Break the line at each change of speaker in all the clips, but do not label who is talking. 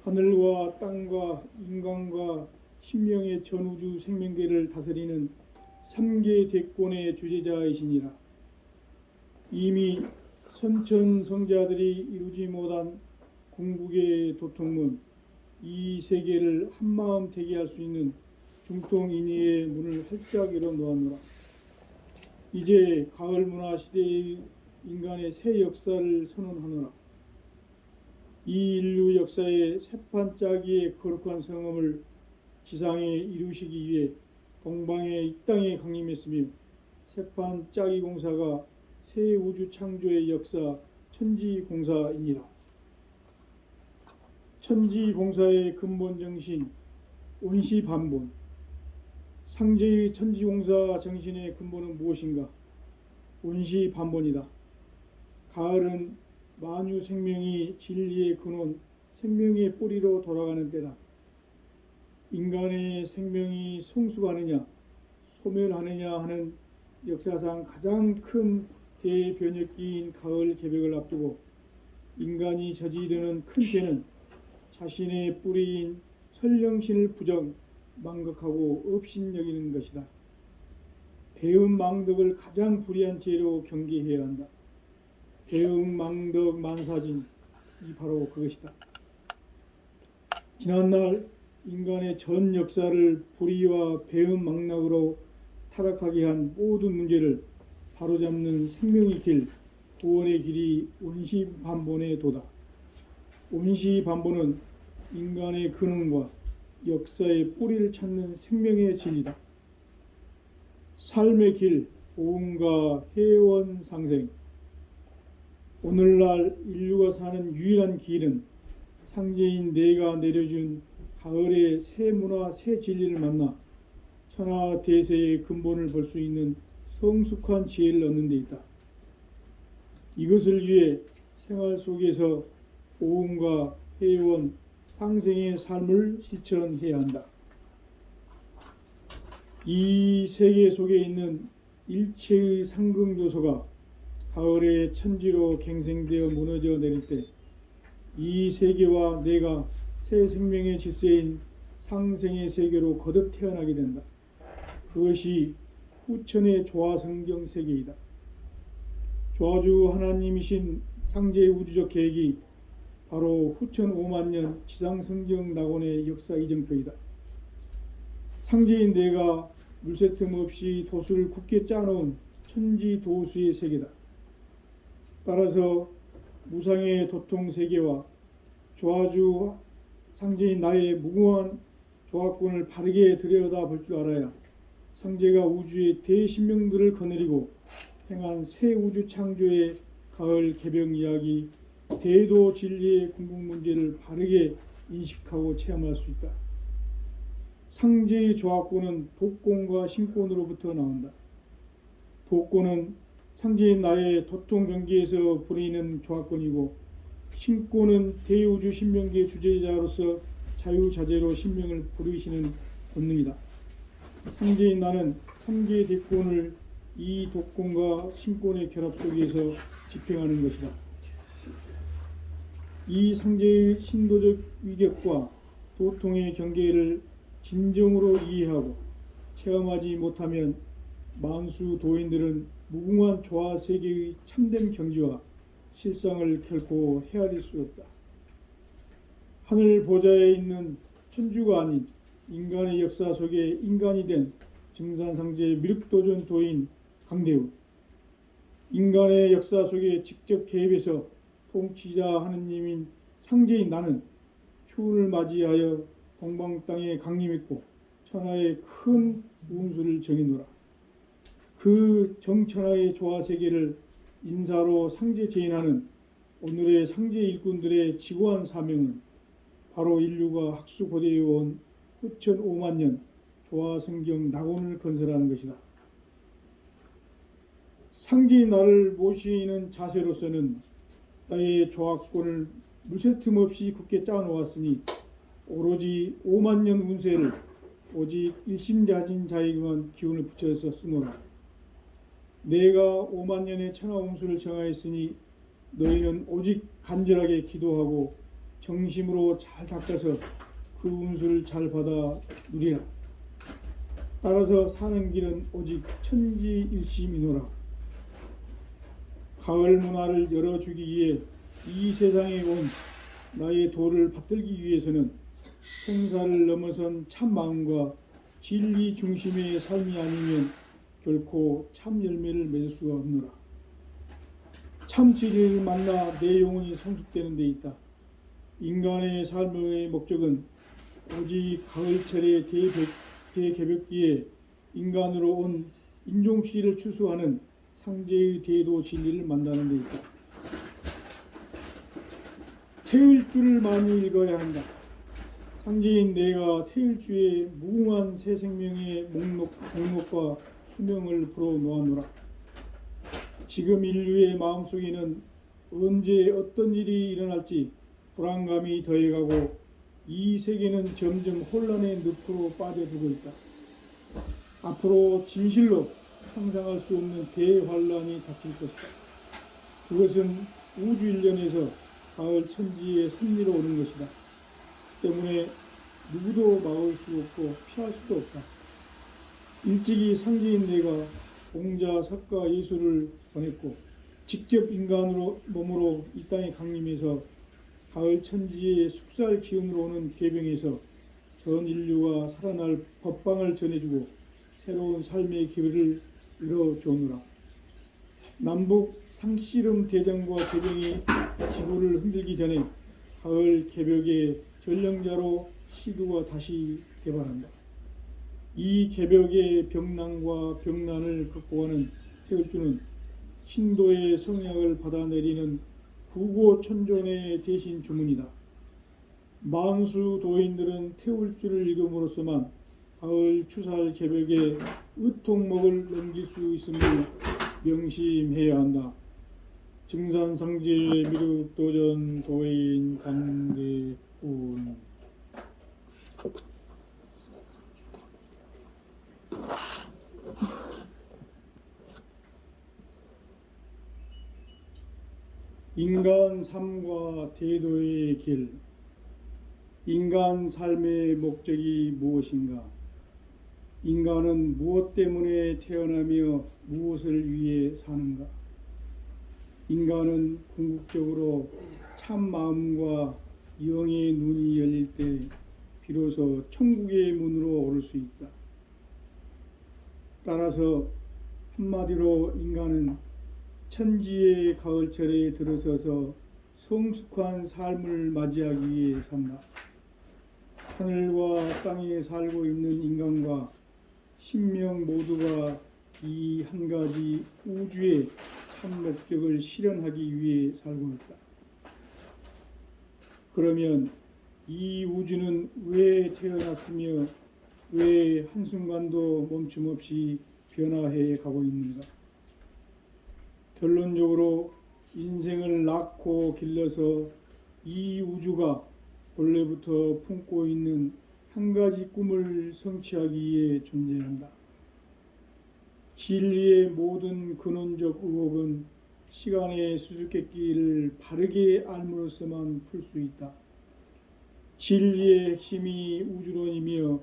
하늘과 땅과 인간과 신명의 전우주 생명계를 다스리는 삼계 대권의 주재자이시니라. 이미 선천성자들이 이루지 못한 궁극의 도통문, 이 세계를 한마음 되게 할 수 있는 중통인의의 문을 활짝 열어 놓았노라. 이제 가을 문화 시대의 인간의 새 역사를 선언하노라. 이 인류 역사의 새판짜기의 거룩한 성험을 지상에 이루시기 위해 동방의 이 땅에 강림했으며, 새판짜기 공사가 새 우주 창조의 역사 천지공사이니라. 천지공사의 근본 정신 온시반본. 상제의 천지공사 정신의 근본은 무엇인가? 온시반본이다. 가을은 만유 생명이 진리의 근원, 생명의 뿌리로 돌아가는 때다. 인간의 생명이 성숙하느냐 소멸하느냐 하는 역사상 가장 큰 대변혁기인 가을 개벽을 앞두고 인간이 저지르는 큰 죄는 자신의 뿌리인 설령신을 부정, 망각하고 업신여기는 것이다. 배은망덕을 가장 불의한 죄로 경계해야 한다. 배은망덕 만사진, 이 바로 그것이다. 지난날 인간의 전 역사를 불의와 배은망락으로 타락하게 한 모든 문제를 바로잡는 생명의 길, 구원의 길이 온시반본의 도다. 온시반본은 인간의 근원과 역사의 뿌리를 찾는 생명의 진리다. 삶의 길, 오음과 회원 상생. 오늘날 인류가 사는 유일한 길은 상제인 내가 내려준 가을의 새 문화, 새 진리를 만나 천하 대세의 근본을 볼 수 있는 성숙한 지혜를 얻는 데 있다. 이것을 위해 생활 속에서 오음과 회원, 상생의 삶을 실천해야 한다. 이 세계 속에 있는 일체의 상긍조소가 가을의 천지로 갱생되어 무너져 내릴 때 이 세계와 내가 새 생명의 질서인 상생의 세계로 거듭 태어나게 된다. 그것이 후천의 조화성경 세계이다. 조화주 하나님이신 상제의 우주적 계획이 바로 후천 5만년 지상성경 낙원의 역사 이정표이다. 상제인 내가 물새 틈 없이 도수를 굳게 짜놓은 천지도수의 세계다. 따라서 무상의 도통 세계와 조화주 상제인 나의 무궁한 조화권을 바르게 들여다볼 줄 알아야 상제가 우주의 대신명들을 거느리고 행한 새 우주 창조의 가을 개벽 이야기, 대도 진리의 궁극 문제를 바르게 인식하고 체험할 수 있다. 상제의 조화권은 도권과 신권으로부터 나온다. 도권은 상제인 나의 도통 경계에서 부리는 조화권이고, 신권은 대우주 신명계 주제자로서 자유자재로 신명을 부르시는 본능이다. 상제인 나는 3개의 대권을 이 도권과 신권의 결합 속에서 집행하는 것이다. 이 상제의 신도적 위격과 도통의 경계를 진정으로 이해하고 체험하지 못하면 만수 도인들은 무궁한 조화 세계의 참된 경지와 실상을 결코 헤아릴 수 없다. 하늘 보좌에 있는 천주가 아닌 인간의 역사 속에 인간이 된 증산상제 미륵도전 도인 강대우, 인간의 역사 속에 직접 개입해서 통치자 하느님인 상제인 나는 추운을 맞이하여 동방 땅에 강림했고 천하의 큰 운수를 정해노라. 그 정천하의 조화 세계를 인사로 상제 제인하는 오늘의 상제 일꾼들의 지고한 사명은 바로 인류가 학수고대에 온 후천 5만년 조화성경 낙원을 건설하는 것이다. 상제인 나를 모시는 자세로서는 나의 조화권을 물새 틈 없이 굳게 짜놓았으니 오로지 5만년 운세를 오직 일심자진 자에게만 기운을 붙여서 쓰노라. 내가 5만년의 천하 운수를 정하였으니 너희는 오직 간절하게 기도하고 정심으로 잘 닦아서 그 운수를 잘 받아 누리라. 따라서 사는 길은 오직 천지일심이노라. 가을 문화를 열어주기 위해 이 세상에 온 나의 도를 받들기 위해서는 생사를 넘어선 참 마음과 진리 중심의 삶이 아니면 결코 참 열매를 맺을 수가 없노라. 참 진리를 만나 내 영혼이 성숙되는 데 있다. 인간의 삶의 목적은 오직 가을철의 대개벽기에 인간으로 온 인종씨를 추수하는 상제의 대도 진리를 만나는 데 있다. 태을주를 많이 읽어야 한다. 상제인 내가 태을주의 무궁한 새 생명의 목록과 수명을 풀어놓았노라. 지금 인류의 마음속에는 언제 어떤 일이 일어날지 불안감이 더해가고 이 세계는 점점 혼란의 늪으로 빠져들고 있다. 앞으로 진실로 상상할 수 없는 대환란이 닥칠 것이다. 그것은 우주 일련에서 가을 천지의 섭리로 오는 것이다. 때문에 누구도 막을 수 없고 피할 수도 없다. 일찍이 상제인 내가 공자, 석가, 예수를 보냈고 직접 인간으로 몸으로 이 땅에 강림해서 가을 천지의 숙살 기운으로 오는 계병에서 전 인류가 살아날 법방을 전해주고 새로운 삶의 기회를 이뤄주노라. 남북 상씨름 대전과 개병이 지구를 흔들기 전에 가을 개벽의 전령자로 시두가 다시 개발한다. 이 개벽의 병난과 병난을 극복하는 태을주는 신도의 성약을 받아내리는 구고천존의 대신 주문이다. 만수 도인들은 태울주를 읽음으로써만 가을 추살 개벽의 의통목을 넘길 수 있음을 명심해야 한다. 증산상제 미륵도전 도인 강대군. 인간 삶과 대도의 길. 인간 삶의 목적이 무엇인가? 인간은 무엇 때문에 태어나며 무엇을 위해 사는가? 인간은 궁극적으로 참 마음과 영의 눈이 열릴 때 비로소 천국의 문으로 오를 수 있다. 따라서 한마디로 인간은 천지의 가을철에 들어서서 성숙한 삶을 맞이하기 위해 산다. 하늘과 땅에 살고 있는 인간과 신명 모두가 이 한 가지 우주의 참 목적을 실현하기 위해 살고 있다. 그러면 이 우주는 왜 태어났으며 왜 한순간도 멈춤 없이 변화해 가고 있는가? 결론적으로 인생을 낳고 길러서 이 우주가 본래부터 품고 있는 한 가지 꿈을 성취하기 위해 존재한다. 진리의 모든 근원적 의혹은 시간의 수수께끼를 바르게 알므로써만 풀 수 있다. 진리의 핵심이 우주론이며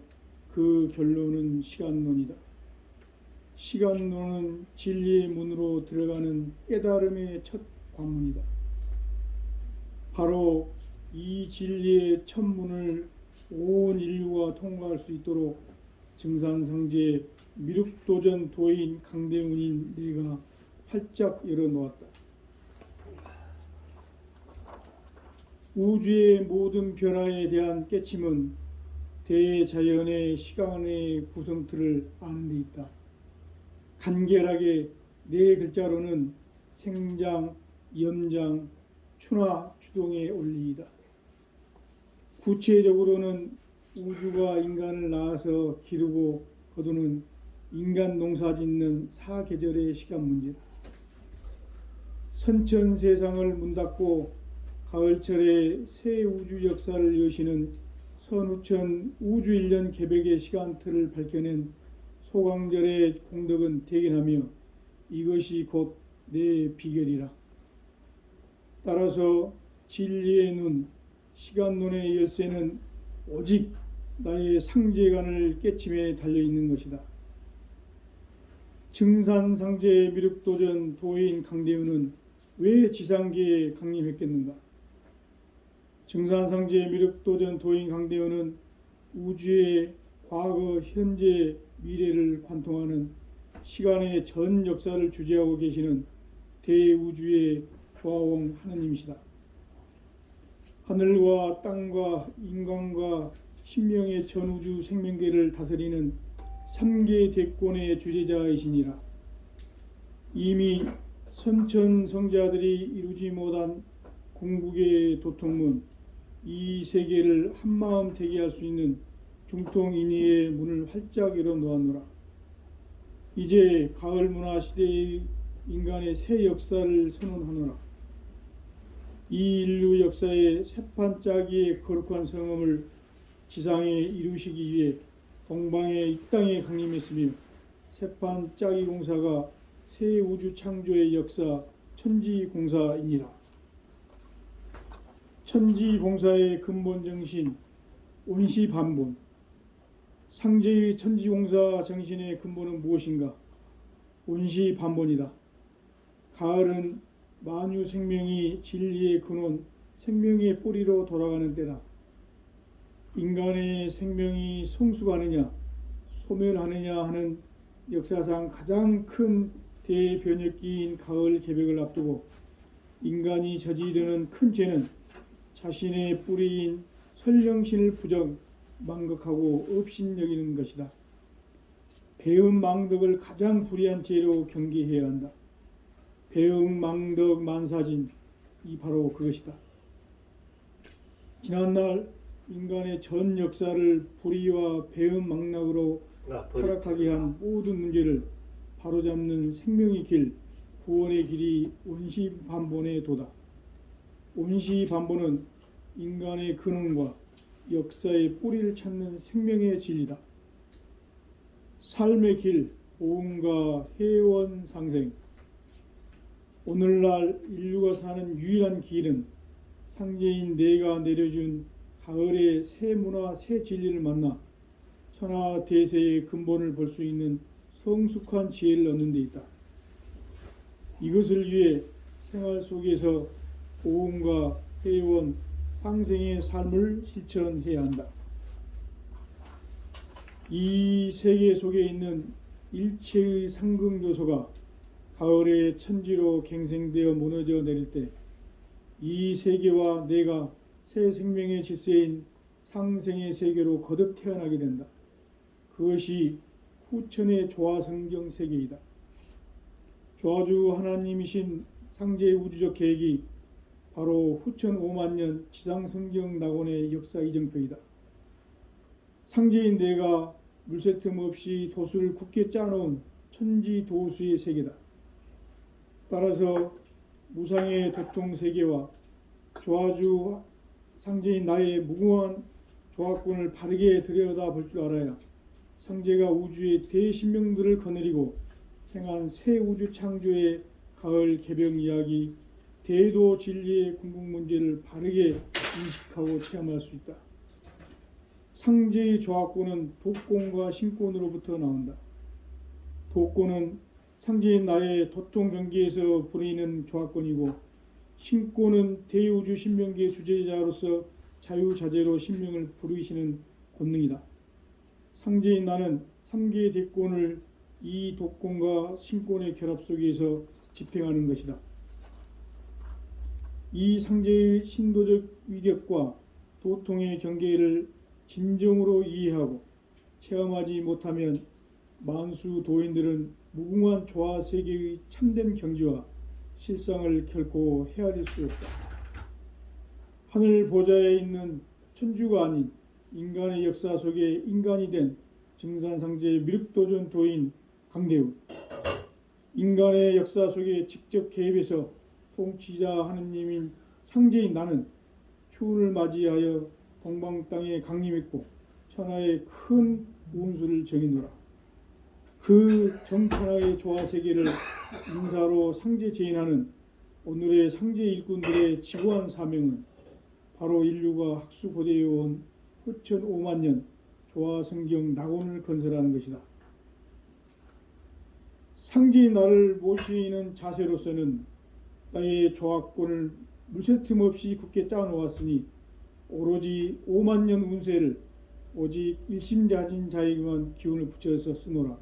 그 결론은 시간론이다. 시간론은 진리의 문으로 들어가는 깨달음의 첫 관문이다. 바로 이 진리의 첫 문을 온 인류가 통과할 수 있도록 증산상제 미륵도전 도인 강대훈인 내가 활짝 열어놓았다. 우주의 모든 변화에 대한 깨침은 대자연의 시간의 구성틀을 아는 데 있다. 간결하게 네 글자로는 생장, 염장, 추나 추동의 원리이다. 구체적으로는 우주가 인간을 낳아서 기르고 거두는 인간 농사 짓는 사계절의 시간 문제다. 선천 세상을 문 닫고 가을철에 새 우주 역사를 여시는 선우천 우주일년 개벽의 시간틀을 밝혀낸 소강절의 공덕은 대견하며 이것이 곧 내 비결이라. 따라서 진리의 눈, 시간론의 열쇠는 오직 나의 상제관을 깨침에 달려있는 것이다. 증산상제 미륵도전 도인 강대우는 왜 지상계에 강림했겠는가? 증산상제 미륵도전 도인 강대우는 우주의 과거, 현재, 미래를 관통하는 시간의 전 역사를 주재하고 계시는 대우주의 조화홍 하느님이시다. 하늘과 땅과 인간과 신명의 전우주 생명계를 다스리는 3계 대권의 주재자이시니라. 이미 선천성자들이 이루지 못한 궁극의 도통문, 이 세계를 한마음 되게 할 수 있는 중통인의의 문을 활짝 열어 놓았노라. 이제 가을 문화 시대의 인간의 새 역사를 선언하노라. 이 인류 역사의 새판짜기의 거룩한 성음을 지상에 이루시기 위해 동방의 이 땅에 강림했으며 새판짜기 공사가 새 우주 창조의 역사 천지공사이니라. 천지공사의 근본 정신 온시반본. 상제의 천지공사 정신의 근본은 무엇인가? 온시반본이다. 가을은 만유 생명이 진리의 근원, 생명의 뿌리로 돌아가는 때다. 인간의 생명이 성숙하느냐, 소멸하느냐 하는 역사상 가장 큰 대변혁기인 가을 개벽을 앞두고 인간이 저지르는 큰 죄는 자신의 뿌리인 선령신을 부정, 망극하고 업신여기는 것이다. 배음망덕을 가장 불의한 죄로 경계해야 한다. 배음망덕 만사진, 이 바로 그것이다. 지난날 인간의 전 역사를 불의와 배음망락으로 타락하게 한 모든 문제를 바로잡는 생명의 길, 구원의 길이 온시반본의 도다. 온시반본은 인간의 근원과 역사의 뿌리를 찾는 생명의 진리다. 삶의 길, 보응과 회원 상생. 오늘날 인류가 사는 유일한 길은 상제인 내가 내려준 가을의 새 문화, 새 진리를 만나 천하 대세의 근본을 볼 수 있는 성숙한 지혜를 얻는 데 있다. 이것을 위해 생활 속에서 보응과 회원, 상생의 삶을 실천해야 한다. 이 세계 속에 있는 일체의 상극 요소가 가을의 천지로 갱생되어 무너져 내릴 때 이 세계와 내가 새 생명의 질서인 상생의 세계로 거듭 태어나게 된다. 그것이 후천의 조화성경 세계이다. 조화주 하나님이신 상제의 우주적 계획이 바로 후천 5만년 지상성경 낙원의 역사 이정표이다. 상제인 내가 물새 틈 없이 도수를 굳게 짜놓은 천지도수의 세계다. 따라서 무상의 도통 세계와 조화주 상제인 나의 무궁한 조화권을 바르게 들여다볼 줄 알아야 상제가 우주의 대신명들을 거느리고 행한 새 우주 창조의 가을 개벽 이야기, 대도 진리의 궁극 문제를 바르게 인식하고 체험할 수 있다. 상제의 조화권은 도권과 신권으로부터 나온다. 도권은 상제인 나의 도통 경계에서 부리는 조화권이고, 신권은 대우주 신명계의 주제자로서 자유자재로 신명을 부르시는 권능이다. 상제인 나는 3개의 대권을 이 도권과 신권의 결합 속에서 집행하는 것이다. 이 상제의 신도적 위력과 도통의 경계를 진정으로 이해하고 체험하지 못하면 만수 도인들은 무궁한 조화 세계의 참된 경지와 실상을 결코 헤아릴 수 없다. 하늘 보좌에 있는 천주가 아닌 인간의 역사 속에 인간이 된 증산상제 미륵도전 도인 강대우, 인간의 역사 속에 직접 개입해서 통치자 하느님인 상제인 나는 추운을 맞이하여 동방 땅에 강림했고 천하의 큰 운수를 정의노라. 그 정천하의 조화세계를 인사로 상제 제인하는 오늘의 상제 일꾼들의 지고한 사명은 바로 인류가 학수고대에 온 후천 5만 년 조화성경 낙원을 건설하는 것이다. 상제의 나를 모시는 자세로서는 나의 조합권을 물새틈 없이 굳게 짜놓았으니 오로지 5만 년 운세를 오직 일심자진 자에게만 기운을 붙여서 쓰노라.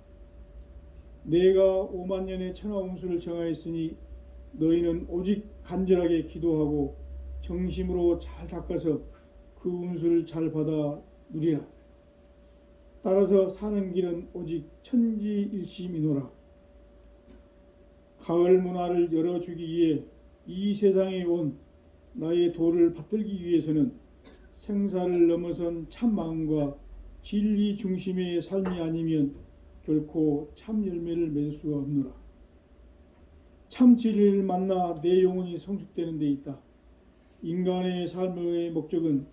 내가 5만 년의 천하 운수를 정하였으니 너희는 오직 간절하게 기도하고 정심으로 잘 닦아서 그 운수를 잘 받아 누리라. 따라서 사는 길은 오직 천지일심이노라. 가을 문화를 열어주기 위해 이 세상에 온 나의 도를 받들기 위해서는 생사를 넘어선 참 마음과 진리 중심의 삶이 아니면 결코 참 열매를 맺을 수가 없노라. 참 진리를 만나 내 영혼이 성숙되는 데 있다. 인간의 삶의 목적은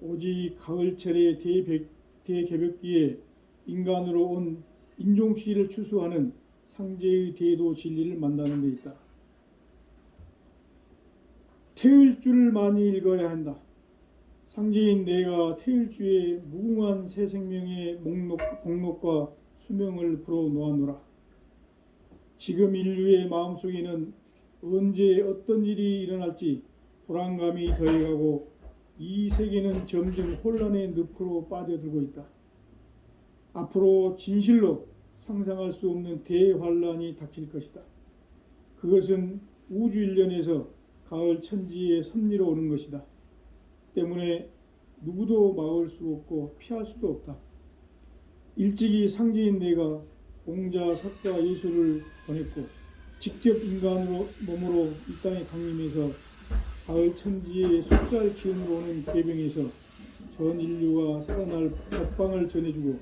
오직 가을철의 대개벽기에 인간으로 온 인종시를 추수하는 상제의 대도 진리를 만나는 데 있다. 태을주를 많이 읽어야 한다. 상제인 내가 태을주의 무궁한 새 생명의 공록과 수명을 불어놓아노라. 지금 인류의 마음속에는 언제 어떤 일이 일어날지 불안감이 더해가고 이 세계는 점점 혼란의 늪으로 빠져들고 있다. 앞으로 진실로 상상할 수 없는 대환란이 닥칠 것이다. 그것은 우주 일련에서 가을 천지의 섭리로 오는 것이다. 때문에 누구도 막을 수 없고 피할 수도 없다. 일찍이 상제인 내가 공자, 석가, 예수를 보냈고 직접 인간으로 몸으로 이 땅에 강림해서 가을 천지의 숫살 기운으로 오는 계병에서 전 인류가 살아날 법방을 전해주고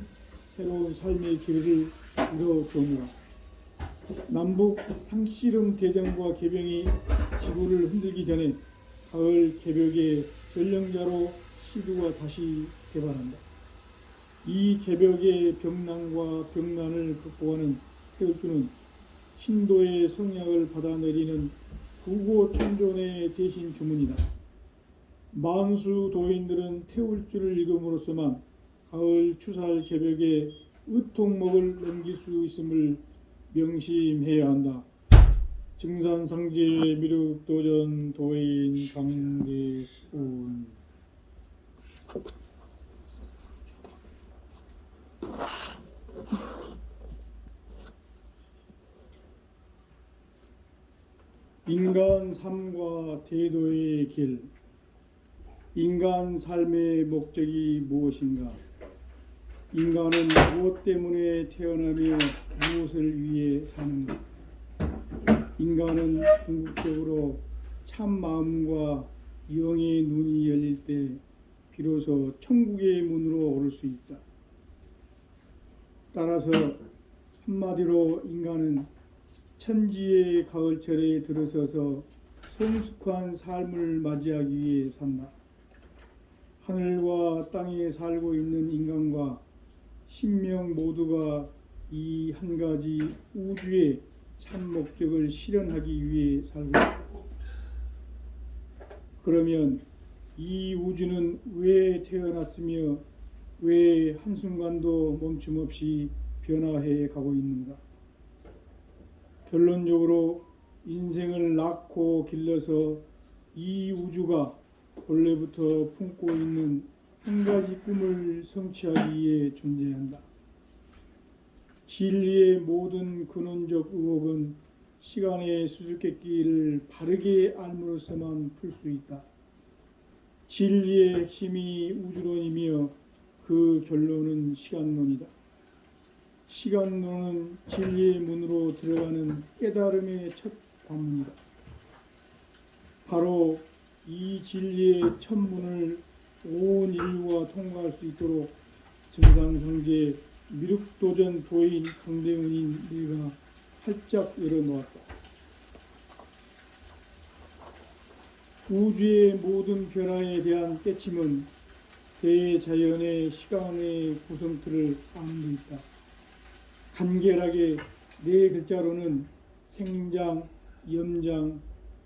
새로운 삶의 기회를 이뤄주노라. 남북 상씨름 대전과 계병이 지구를 흔들기 전에 가을 개벽의 전령자로 시두가 다시 개발한다. 이 개벽의 병난과 병난을 극복하는 태을주는 신도의 성약을 받아내리는 부고천존의 대신 주문이다. 만수 도인들은 태울주를 읽음으로써만 가을 추살 개벽의 의통목을 넘길 수 있음을 명심해야 한다. 증산상제 미륵도전 도인 강대훈. 인간 삶과 대도의 길. 인간 삶의 목적이 무엇인가? 인간은 무엇 때문에 태어나며 무엇을 위해 사는가? 인간은 궁극적으로 참 마음과 영의 눈이 열릴 때 비로소 천국의 문으로 오를 수 있다. 따라서 한마디로 인간은 천지의 가을철에 들어서서 성숙한 삶을 맞이하기 위해 산다. 하늘과 땅에 살고 있는 인간과 신명 모두가 이 한 가지 우주의 참 목적을 실현하기 위해 살고 있다. 그러면 이 우주는 왜 태어났으며 왜 한순간도 멈춤 없이 변화해 가고 있는가? 결론적으로 인생을 낳고 길러서 이 우주가 본래부터 품고 있는 한 가지 꿈을 성취하기 위해 존재한다. 진리의 모든 근원적 의혹은 시간의 수수께끼를 바르게 알므로써만 풀 수 있다. 진리의 핵심이 우주론이며 그 결론은 시간론이다. 시간론은 진리의 문으로 들어가는 깨달음의 첫 관문이다. 바로 이 진리의 첫 문을 온 인류가 통과할 수 있도록 증산상제 미륵도전 도인 강대훈인 내가 활짝 열어놓았다. 우주의 모든 변화에 대한 깨침은 대자연의 시간의 구성틀을 아는 데 있다. 간결하게 네 글자로는 생장, 염장,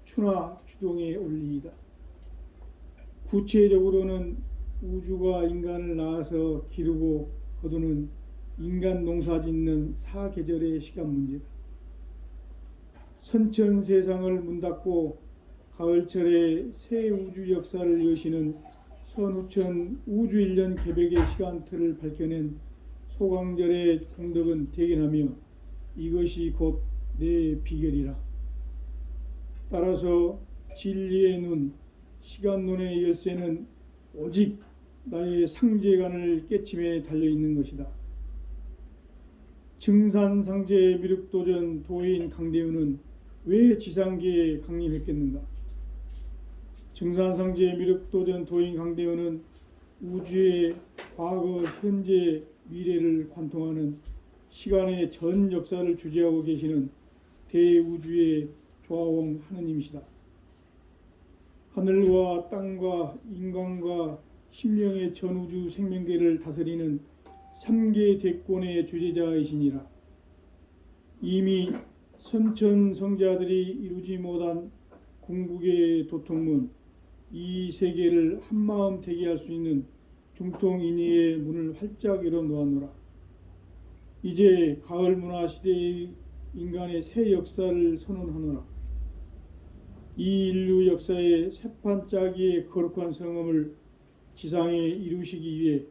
추나, 추동의 원리이다. 구체적으로는 우주가 인간을 낳아서 기르고 거두는 인간 농사짓는 사계절의 시간 문제다. 선천 세상을 문닫고 가을철에 새 우주 역사를 여시는 선우천 우주일년 개백의 시간틀을 밝혀낸 소강절의 공덕은 대견하며 이것이 곧 내 비결이라. 따라서 진리의 눈, 시간론의 열쇠는 오직 나의 상제관을 깨침에 달려있는 것이다. 증산상제 미륵도전 도인 강대우는 왜 지상계에 강림했겠는가? 증산상제 미륵도전 도인 강대우는 우주의 과거, 현재, 미래를 관통하는 시간의 전 역사를 주재하고 계시는 대우주의 조화홍 하느님이시다. 하늘과 땅과 인간과 심령의 전우주 생명계를 다스리는 3계 대권의 주재자이시니라. 이미 선천성자들이 이루지 못한 궁극의 도통문, 이 세계를 한마음 되게 할 수 있는 중통인의의 문을 활짝 열어 놓았노라. 이제 가을 문화 시대의 인간의 새 역사를 선언하노라. 이 인류 역사의 새판짜기의 거룩한 성음을 지상에 이루시기 위해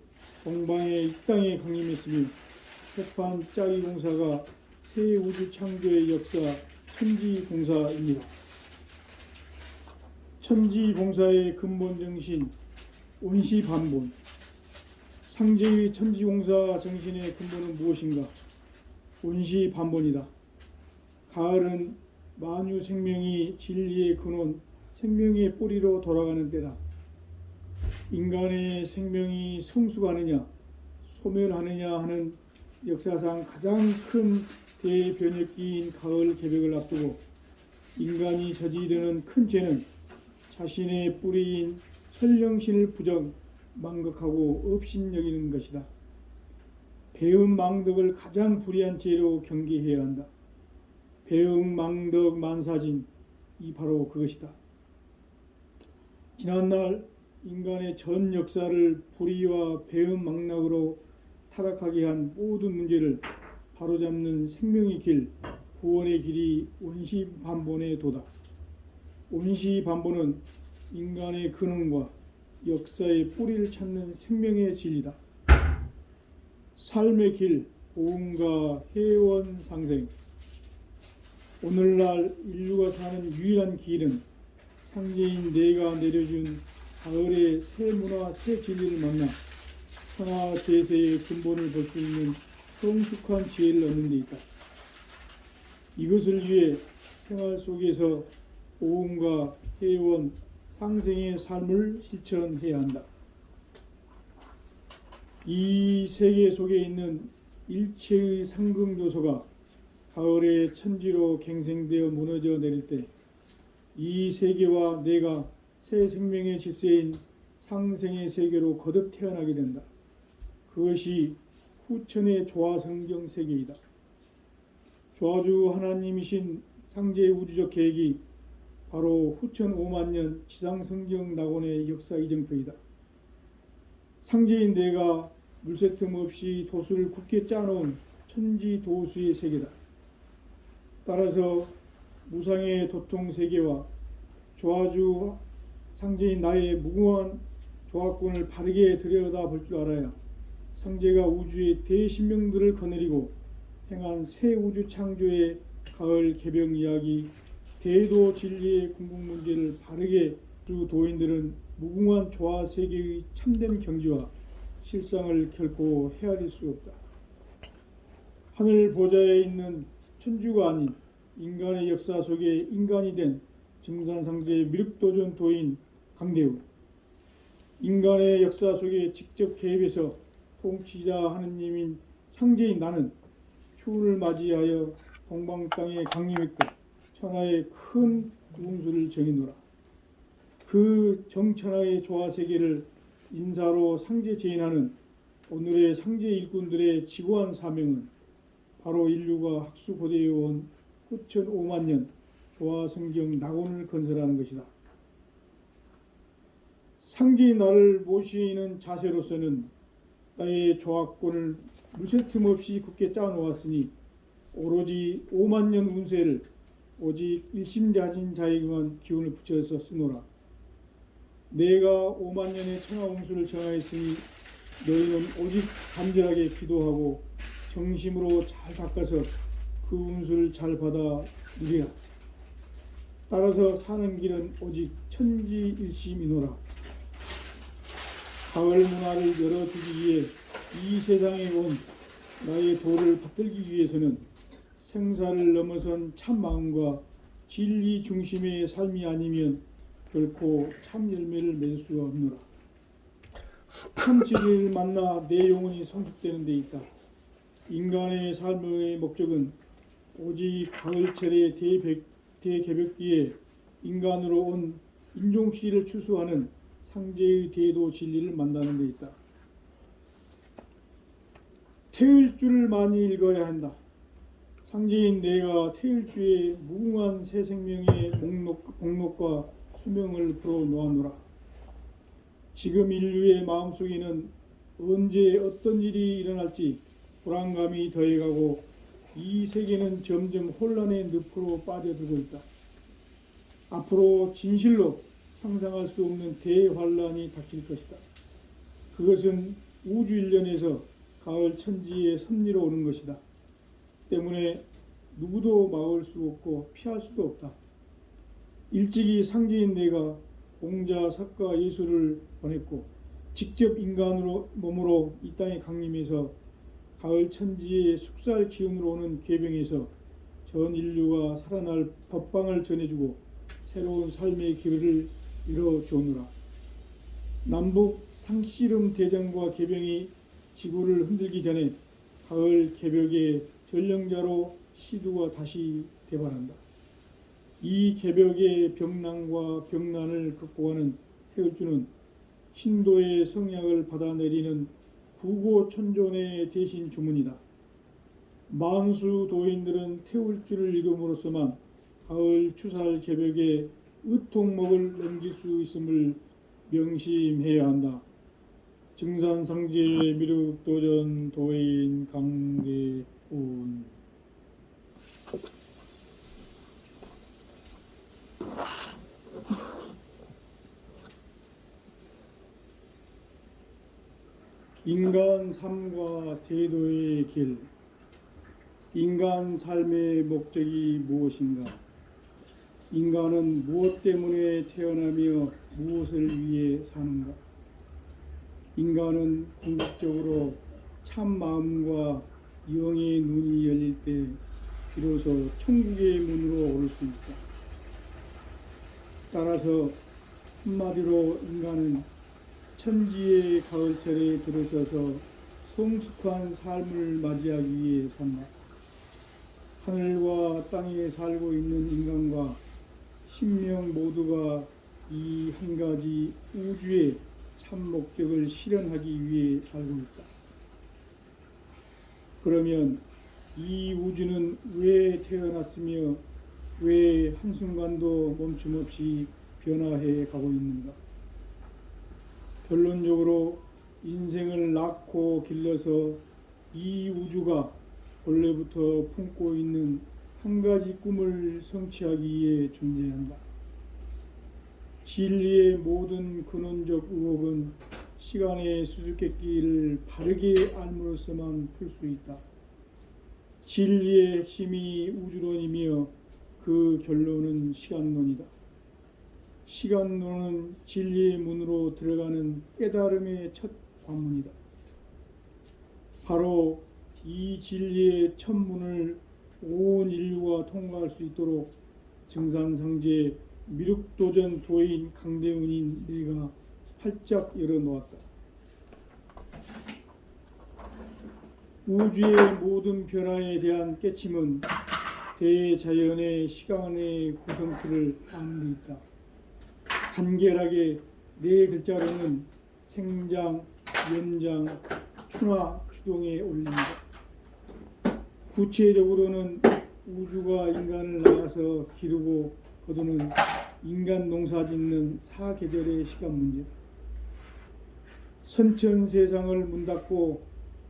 동방의 이 땅에 강림했으며 새판짜기 공사가 새 우주 창조의 역사 천지공사입니다. 천지공사의 근본 정신 온시반본. 상제의 천지공사 정신의 근본은 무엇인가? 온시반본이다. 가을은 만유 생명이 진리의 근원, 생명의 뿌리로 돌아가는 때다. 인간의 생명이 성숙하느냐, 소멸하느냐 하는 역사상 가장 큰 대변혁기인 가을 개백을 앞두고 인간이 저지르는 큰 죄는 자신의 뿌리인 설령신을 부정, 망극하고 업신여기는 것이다. 배음망덕을 가장 불의한 죄로 경계해야 한다. 배음망덕 만사진, 이 바로 그것이다. 지난날 인간의 전 역사를 불의와 배음망락으로 타락하게 한 모든 문제를 바로잡는 생명의 길, 구원의 길이 온시반본의 도다. 온시반본은 인간의 근원과 역사의 뿌리를 찾는 생명의 진리다. 삶의 길, 보응과 회원 상생. 오늘날 인류가 사는 유일한 길은 상제인 내가 내려준 가을의 새 문화, 새 진리를 만나 천하 대세의 근본을 볼 수 있는 성숙한 지혜를 얻는 데 있다. 이것을 위해 생활 속에서 보응과 회원, 상생의 삶을 실천해야 한다. 이 세계 속에 있는 일체의 상승요소가 가을의 천지로 갱생되어 무너져 내릴 때 이 세계와 내가 새 생명의 질서인 상생의 세계로 거듭 태어나게 된다. 그것이 후천의 조화성경 세계이다. 조화주 하나님이신 상제의 우주적 계획이 바로 후천 5만년 지상성경 낙원의 역사 이정표이다. 상제인 내가 물새 틈 없이 도수를 굳게 짜놓은 천지도수의 세계다. 따라서 무상의 도통세계와 조화주 상제인 나의 무궁한 조화권을 바르게 들여다볼 줄 알아야 상제가 우주의 대신명들을 거느리고 행한 새 우주 창조의 가을 개병 이야기, 대도 진리의 궁극 문제를 바르게 주 도인들은 무궁한 조화 세계의 참된 경지와 실상을 결코 헤아릴 수 없다. 하늘 보좌에 있는 천주가 아닌 인간의 역사 속에 인간이 된 증산상제 미륵도전 도인 강대우, 인간의 역사 속에 직접 개입해서 통치자 하느님인 상제인 나는 추운을 맞이하여 동방 땅에 강림했고 천하의 큰 운수를 정해노라. 그 정천하의 조화세계를 인사로 상제 제인하는 오늘의 상제 일꾼들의 지고한 사명은 바로 인류가 학수고대해온 후천 5만년 조화성경 낙원을 건설하는 것이다. 상제의 나를 모시는 자세로서는 나의 조합권을 무쇠 틈 없이 굳게 짜놓았으니 오로지 5만 년 운세를 오직 일심자진 자에게만 기운을 붙여서 쓰노라. 내가 5만 년의 천하 운수를 정하였으니 너희는 오직 간절하게 기도하고 정심으로 잘 닦아서 그 운수를 잘 받아 누리라. 따라서 사는 길은 오직 천지일심이노라. 가을 문화를 열어주기 위해 이 세상에 온 나의 도를 받들기 위해서는 생사를 넘어선 참 마음과 진리 중심의 삶이 아니면 결코 참 열매를 맺을 수가 없노라. 참 진리를 만나 내 영혼이 성숙되는 데 있다. 인간의 삶의 목적은 오직 가을철의 대개벽기에 인간으로 온 인종씨를 추수하는 상제의 대도 진리를 만나는 데 있다. 태을주를 많이 읽어야 한다. 상제인 내가 태을주의 무궁한 새 생명의 목록과 수명을 풀어놓아노라. 지금 인류의 마음속에는 언제 어떤 일이 일어날지 불안감이 더해가고 이 세계는 점점 혼란의 늪으로 빠져들고 있다. 앞으로 진실로 상상할 수 없는 대환란이 닥칠 것이다. 그것은 우주 일련에서 가을 천지의 섭리로 오는 것이다. 때문에 누구도 막을 수 없고 피할 수도 없다. 일찍이 상제인 내가 공자, 석가, 예수를 보냈고 직접 인간으로 몸으로 이 땅에 강림해서 가을 천지의 숙살 기운으로 오는 계병에서 전 인류가 살아날 법방을 전해주고 새로운 삶의 기회를 이뤄주노라. 남북 상씨름 대전과 계병이 지구를 흔들기 전에 가을 개벽의 전령자로 시두가 다시 대발한다. 이 개벽의 병난과 병난을 극복하는 태을주는 신도의 성약을 받아내리는 구고천존의 대신 주문이다. 만수 도인들은 태울주를 읽음으로써만 가을 추살 개벽의 의통목을 넘길 수 있음을 명심해야 한다. 증산상제 미륵도전 도인 강대훈. 인간 삶과 대도의 길. 인간 삶의 목적이 무엇인가? 인간은 무엇 때문에 태어나며 무엇을 위해 사는가? 인간은 궁극적으로 참 마음과 영의 눈이 열릴 때 비로소 천국의 문으로 오를 수 있다. 따라서 한마디로 인간은 천지의 가을철에 들어서서 성숙한 삶을 맞이하기 위해 산다. 하늘과 땅에 살고 있는 인간과 신명 모두가 이 한 가지 우주의 참 목적을 실현하기 위해 살고 있다. 그러면 이 우주는 왜 태어났으며 왜 한순간도 멈춤 없이 변화해 가고 있는가? 결론적으로 인생을 낳고 길러서 이 우주가 본래부터 품고 있는 한 가지 꿈을 성취하기 위해 존재한다. 진리의 모든 근원적 의혹은 시간의 수수께끼를 바르게 알므로써만 풀 수 있다. 진리의 핵심이 우주론이며 그 결론은 시간론이다. 시간론은 진리의 문으로 들어가는 깨달음의 첫 관문이다. 바로 이 진리의 첫 문을 온 인류가 통과할 수 있도록 증산상제 미륵도전 도인 강대훈인 내가 활짝 열어놓았다. 우주의 모든 변화에 대한 깨침은 대자연의 시간의 구성틀을 아는 데 있다. 간결하게 네 글자로는 생장, 연장, 추나, 추동에 올린다. 구체적으로는 우주가 인간을 낳아서 기르고 거두는 인간 농사 짓는 사계절의 시간 문제다. 선천 세상을 문 닫고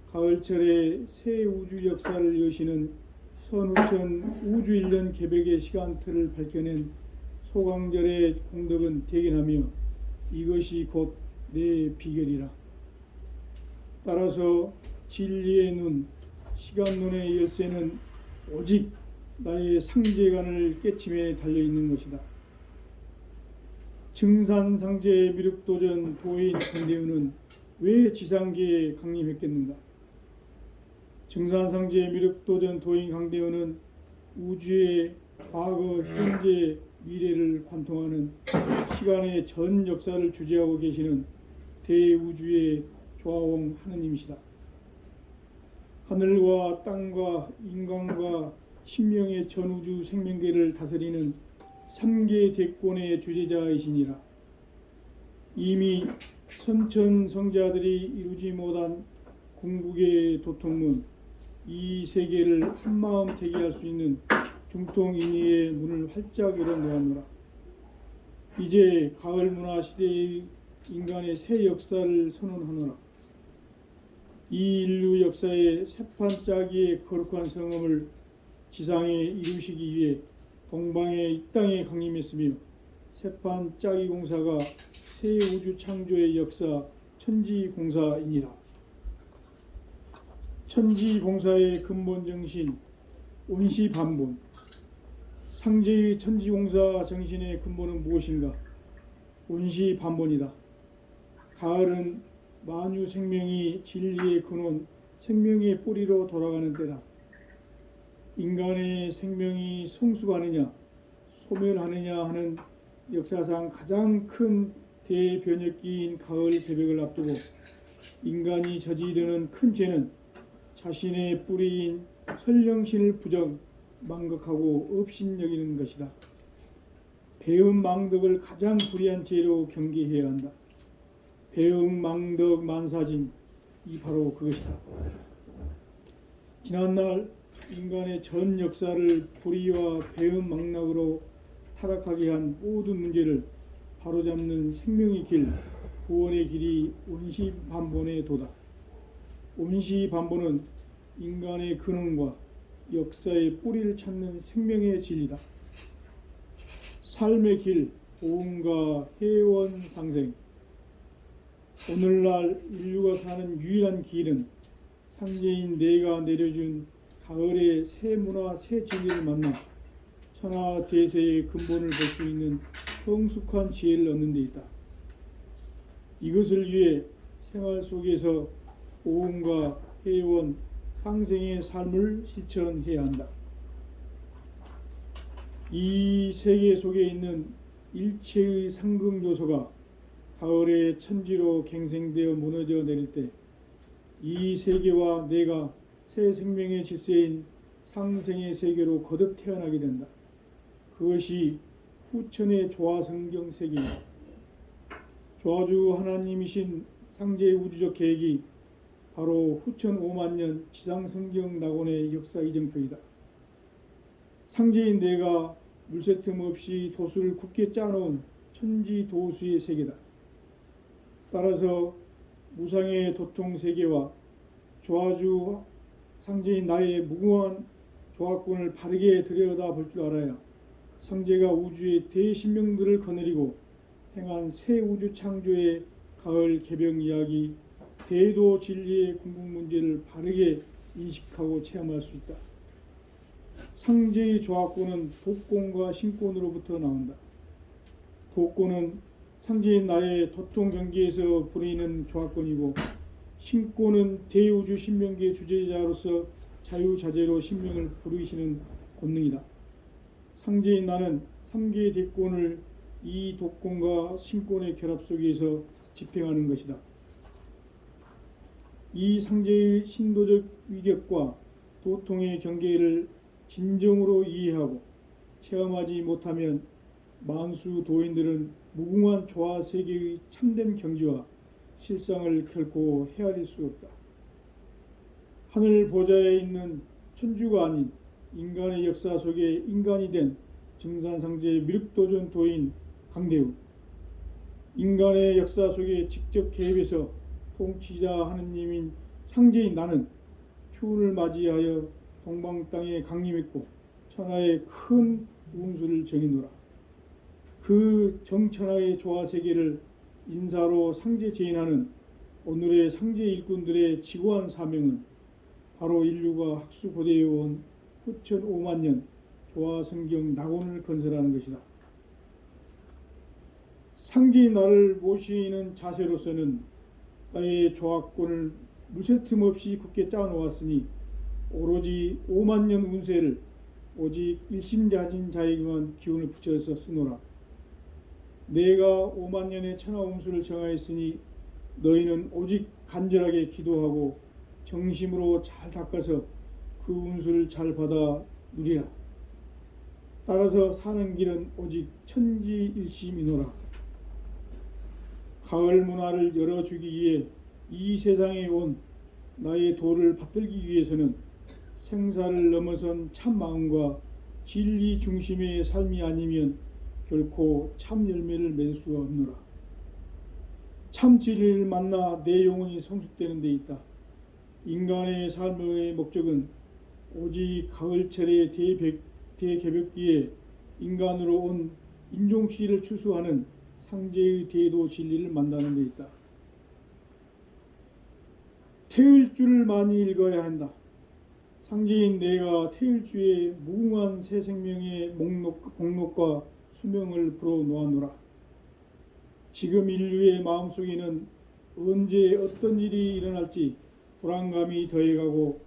가을철에 새 우주 역사를 여시는 선우천 우주일년 개벽의 시간틀을 밝혀낸 소강절의 공덕은 대견하며 이것이 곧 내 비결이라. 따라서 진리의 눈, 시간론의 열쇠는 오직 나의 상제관을 깨침에 달려있는 것이다. 증산상제 미륵도전 도인 강대우는 왜 지상계에 강림했겠는가? 증산상제 미륵도전 도인 강대우는 우주의 과거, 현재, 미래를 관통하는 시간의 전 역사를 주재하고 계시는 대우주의 조화원 하느님이시다. 하늘과 땅과 인간과 신명의 전우주 생명계를 다스리는 3계 대권의 주재자이시니라. 이미 선천성자들이 이루지 못한 궁극의 도통문, 이 세계를 한마음 대기할 수 있는 중통인의의 문을 활짝 열어놓았노라. 이제 가을 문화 시대의 인간의 새 역사를 선언하노라. 이 인류 역사의 새판짜기의 거룩한 성음을 지상에 이루시기 위해 동방의 이 땅에 강림했으며 새판짜기 공사가 새 우주 창조의 역사 천지공사이니라. 천지공사의 근본 정신 온시반본. 상제의 천지공사 정신의 근본은 무엇인가? 온시반본이다. 가을은 만유 생명이 진리의 근원, 생명의 뿌리로 돌아가는 때다. 인간의 생명이 성숙하느냐, 소멸하느냐 하는 역사상 가장 큰 대변혁기인 가을 개벽을 앞두고 인간이 저지르는 큰 죄는 자신의 뿌리인 설령신을 부정, 망각하고 업신여기는 것이다. 배음 망덕을 가장 불의한 죄로 경계해야 한다. 배음 망덕 만사진, 이 바로 그것이다. 지난날 인간의 전 역사를 불의와 배음 망락으로 타락하게 한 모든 문제를 바로잡는 생명의 길, 구원의 길이 온시반본의 도다. 온시반본은 인간의 근원과 역사의 뿌리를 찾는 생명의 진리다. 삶의 길, 보응과 해원 상생. 오늘날 인류가 사는 유일한 길은 상제인 내가 내려준 가을의 새 문화, 새 진리를 만나 천하 대세의 근본을 볼 수 있는 성숙한 지혜를 얻는 데 있다. 이것을 위해 생활 속에서 보응과 해원, 상생의 삶을 실천해야 한다. 이 세계 속에 있는 일체의 상극 요소가 가을의 천지로 갱생되어 무너져 내릴 때 이 세계와 내가 새 생명의 질서인 상생의 세계로 거듭 태어나게 된다. 그것이 후천의 조화성경 세계이다. 조화주 하나님이신 상제의 우주적 계획이 바로 후천 5만년 지상성경 낙원의 역사 이정표이다. 상제인 내가 물새 틈 없이 도수를 굳게 짜놓은 천지도수의 세계다. 따라서 무상의 도통 세계와 조화주 상제인 나의 무궁한 조화권을 바르게 들여다볼 줄 알아야 상제가 우주의 대신명들을 거느리고 행한 새 우주 창조의 가을 개벽 이야기, 대도 진리의 궁극 문제를 바르게 인식하고 체험할 수 있다. 상제의 조화권은 도권과 신권으로부터 나온다. 도권은 상제인 나의 도통 경계에서 부리는 조화권이고, 신권은 대우주 신명계 주제자로서 자유자재로 신명을 부르시는 권능이다. 상제인 나는 3계 대권을 이 도권과 신권의 결합 속에서 집행하는 것이다. 이 상제의 신도적 위격과 도통의 경계를 진정으로 이해하고 체험하지 못하면 만수 도인들은 무궁한 조화 세계의 참된 경지와 실상을 결코 헤아릴 수 없다. 하늘 보좌에 있는 천주가 아닌 인간의 역사 속에 인간이 된 증산상제 미륵도전 도인 강대우. 인간의 역사 속에 직접 개입해서 통치자 하느님인 상제인 나는 추운을 맞이하여 동방 땅에 강림했고 천하의 큰 운수를 정해노라. 그 정천하의 조화세계를 인사로 상제 제인하는 오늘의 상제 일꾼들의 지고한 사명은 바로 인류가 학수고대에 온 후천 5만 년 조화성경 낙원을 건설하는 것이다. 상제인 나를 모시는 자세로서는 나의 조화권을 무쇠틈 없이 굳게 짜놓았으니 오로지 5만 년 운세를 오직 일심자진 자에게만 기운을 붙여서 쓰노라. 내가 5만 년의 천하 운수를 정하였으니 너희는 오직 간절하게 기도하고 정심으로 잘 닦아서 그 운수를 잘 받아 누리라. 따라서 사는 길은 오직 천지일심이노라. 가을 문화를 열어주기 위해 이 세상에 온 나의 도를 받들기 위해서는 생사를 넘어선 참 마음과 진리 중심의 삶이 아니면 결코 참 열매를 맺을 수가 없노라. 참 진리를 만나 내 영혼이 성숙되는 데 있다. 인간의 삶의 목적은 오직 가을철의 대개벽기에 인간으로 온 인종씨를 추수하는 상제의 대도 진리를 만나는 데 있다. 태을주를 많이 읽어야 한다. 상제인 내가 태을주의 무궁한 새 생명의 복록과 수명을 불어놓아노라. 지금 인류의 마음속에는 언제 어떤 일이 일어날지 불안감이 더해가고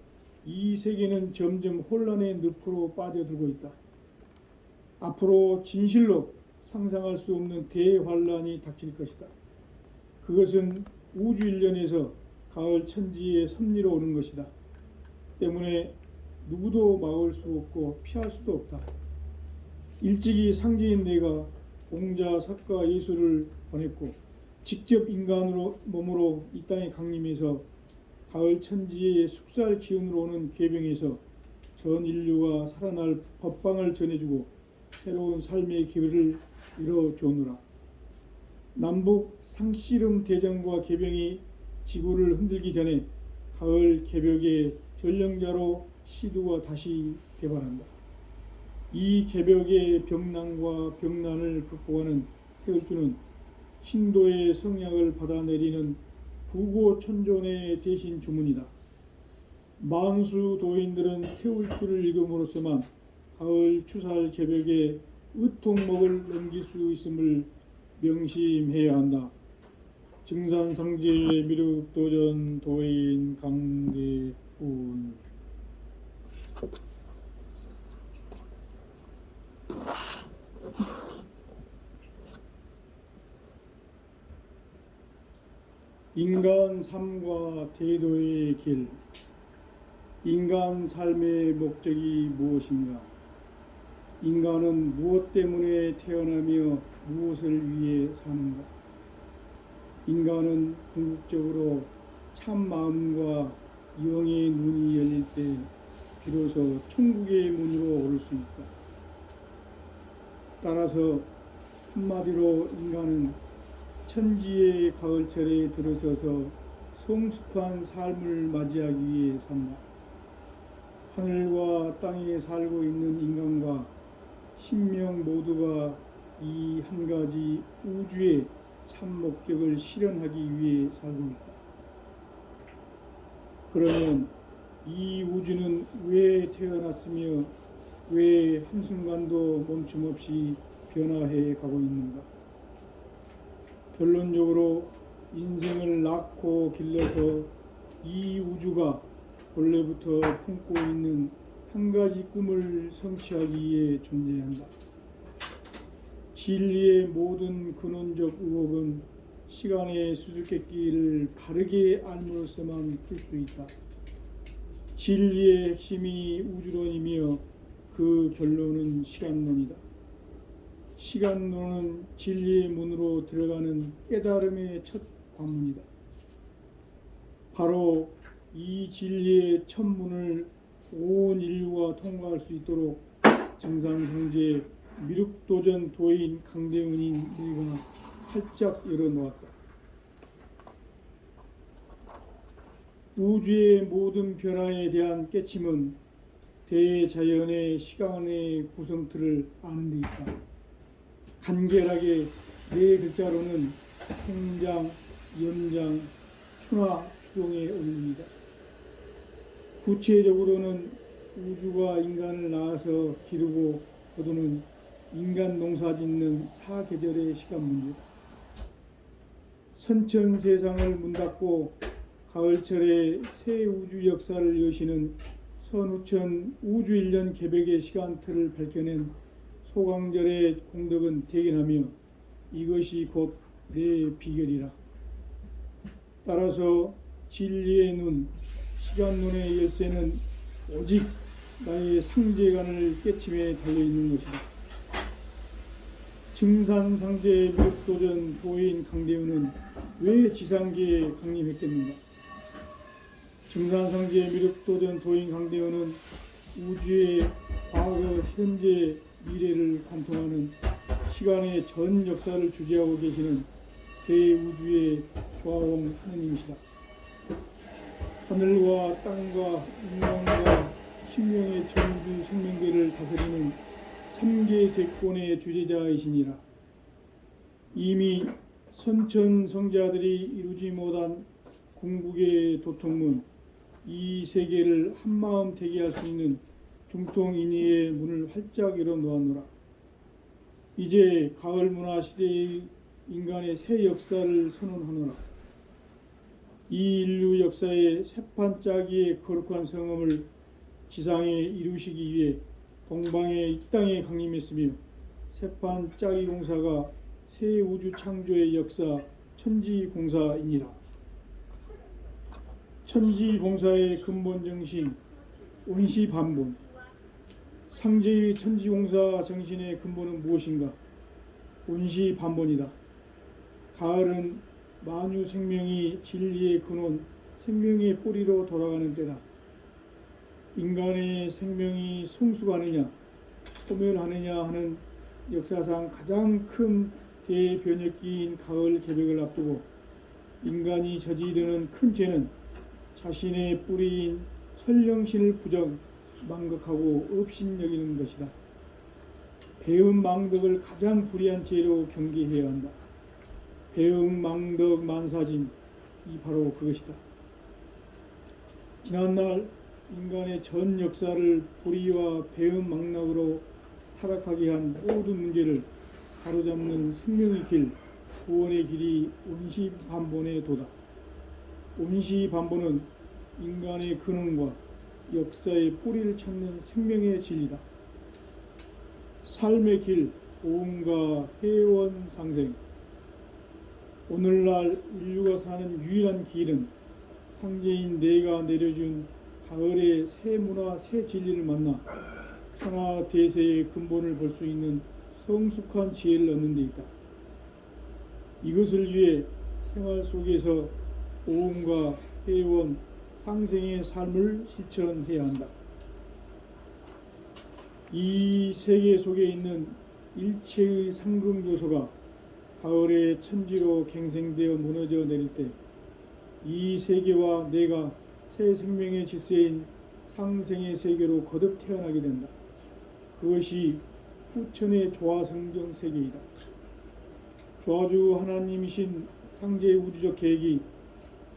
이 세계는 점점 혼란의 늪으로 빠져들고 있다. 앞으로 진실로 상상할 수 없는 대환란이 닥칠 것이다. 그것은 우주 일련에서 가을 천지의 섭리로 오는 것이다. 때문에 누구도 막을 수 없고 피할 수도 없다. 일찍이 상제인 내가 공자, 석가, 예수를 보냈고 직접 인간으로 몸으로 이 땅에 강림해서 가을 천지의 숙살 기운으로 오는 계병에서 전 인류가 살아날 법방을 전해주고 새로운 삶의 기회를 이뤄주오노라. 남북 상씨름 대전과 계병이 지구를 흔들기 전에 가을 개벽의 전령자로 시두가 다시 개발한다. 이 개벽의 병난과 병난을 극복하는 태을주는 신도의 성약을 받아내리는 부고천존의 대신 주문이다. 만수 도인들은 태을주를 읽음으로써만 가을 추살 개벽의 의통목을 넘길 수 있음을 명심해야 한다. 증산상제 미륵도전 도인 강대훈. 인간 삶과 대도의 길. 인간 삶의 목적이 무엇인가? 인간은 무엇 때문에 태어나며 무엇을 위해 사는가? 인간은 궁극적으로 참 마음과 영의 눈이 열릴 때 비로소 천국의 문으로 오를 수 있다. 따라서 한마디로 인간은 천지의 가을철에 들어서서 성숙한 삶을 맞이하기 위해 산다. 하늘과 땅에 살고 있는 인간과 신명 모두가 이 한 가지 우주의 참 목적을 실현하기 위해 살고 있다. 그러면 이 우주는 왜 태어났으며 왜 한순간도 멈춤 없이 변화해 가고 있는가? 결론적으로 인생을 낳고 길러서 이 우주가 본래부터 품고 있는 한 가지 꿈을 성취하기 위해 존재한다. 진리의 모든 근원적 의혹은 시간의 수수께끼를 바르게 알므로써만 풀 수 있다. 진리의 핵심이 우주론이며 그 결론은 시간론이다. 시간론은 진리의 문으로 들어가는 깨달음의 첫 관문이다. 바로 이 진리의 첫 문을 온 인류가 통과할 수 있도록 증산상제 미륵도전 도인 강대훈인 내가 활짝 열어놓았다. 우주의 모든 변화에 대한 깨침은 대자연의 시간의 구성틀을 아는 데 있다. 간결하게 네 글자로는 생장, 연장, 추나 추동에 올립니다. 구체적으로는 우주가 인간을 낳아서 기르고 거두는 인간 농사짓는 사계절의 시간 문제. 선천 세상을 문 닫고 가을철에 새 우주 역사를 여시는 선우천 우주 1년 개백의 시간틀을 밝혀낸 소강절의 공덕은 대견하며 이것이 곧 내 비결이라. 따라서 진리의 눈, 시간 눈의 열쇠는 오직 나의 상제관을 깨침에 달려있는 것이다. 증산상제 미륵도전 도인 강대우는 왜 지상계에 강림했겠는가? 증산상제 미륵도전 도인 강대우는 우주의 과거, 현재, 미래를 관통하는 시간의 전 역사를 주재하고 계시는 대우주의 조화원 하느님이시다. 하늘과 땅과 인간과 신명의 전우주 생명계를 다스리는 3계 대권의 주재자이시니라. 이미 선천 성자들이 이루지 못한 궁극의 도통문, 이 세계를 한마음 되게 할 수 있는 중통인의의 문을 활짝 열어 놓았노라. 이제 가을 문화 시대의 인간의 새 역사를 선언하노라. 이 인류 역사의 새판짜기의 거룩한 성음을 지상에 이루시기 위해 동방의 이 땅에 강림했으며 새판짜기 공사가 새 우주 창조의 역사 천지공사이니라. 천지공사의 근본 정신 운시반본. 상제의 천지공사 정신의 근본은 무엇인가? 운시반본이다. 가을은 만유 생명이 진리의 근원, 생명의 뿌리로 돌아가는 때다. 인간의 생명이 성숙하느냐, 소멸하느냐 하는 역사상 가장 큰 대변혁기인 가을 개백을 앞두고 인간이 저지르는 큰 죄는 자신의 뿌리인 설령신을 부정, 망각하고 업신여기는 것이다. 배음 망덕을 가장 불의한 죄로 경계해야 한다. 배음 망덕 만사진, 이 바로 그것이다. 지난날 인간의 전 역사를 불의와 배음 망락으로 타락하게 한 모든 문제를 바로잡는 생명의 길, 구원의 길이 운시반본의 도다. 운시반본은 인간의 근원과 역사의 뿌리를 찾는 생명의 진리다. 삶의 길, 오음과 회원 상생. 오늘날 인류가 사는 유일한 길은 상제인 내가 내려준 가을의 새 문화, 새 진리를 만나 천하 대세의 근본을 볼 수 있는 성숙한 지혜를 얻는 데 있다. 이것을 위해 생활 속에서 오음과 회원, 상생의 삶을 실천해야 한다. 이 세계 속에 있는 일체의 상금 요소가 가을의 천지로 갱생되어 무너져 내릴 때 이 세계와 내가 새 생명의 질서인 상생의 세계로 거듭 태어나게 된다. 그것이 후천의 조화성경 세계이다. 조화주 하나님이신 상제의 우주적 계획이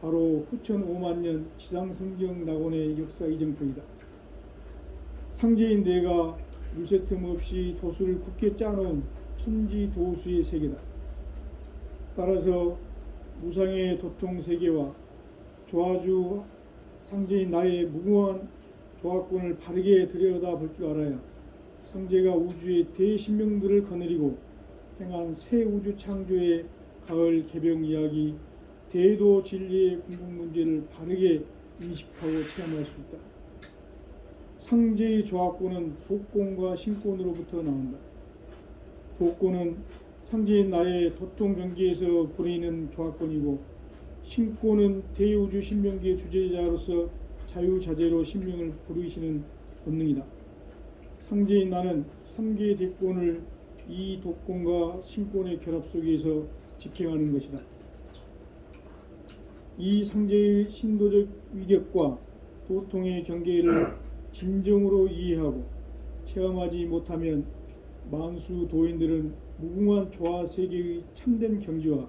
바로 후천 5만년 지상성경 낙원의 역사 이정표이다. 상제인 내가 물새틈 없이 도수를 굳게 짜놓은 천지도수의 세계다. 따라서 무상의 도통 세계와 조화주 상제인 나의 무궁한 조화권을 바르게 들여다볼 줄 알아야 상제가 우주의 대신명들을 거느리고 행한 새 우주 창조의 가을 개병 이야기, 대도 진리의 궁극 문제를 바르게 인식하고 체험할 수 있다. 상제의 조화권은 독권과 신권으로부터 나온다. 독권은 상제인 나의 도통 경계에서 부리는 조화권이고, 신권은 대우주 신명기의 주제자로서 자유자재로 신명을 부르시는 본능이다. 상제인 나는 3개의 대권을 이 독권과 신권의 결합 속에서 집행하는 것이다. 이 상제의 신도적 위력과 도통의 경계를 진정으로 이해하고 체험하지 못하면 만수 도인들은 무궁한 조화 세계의 참된 경지와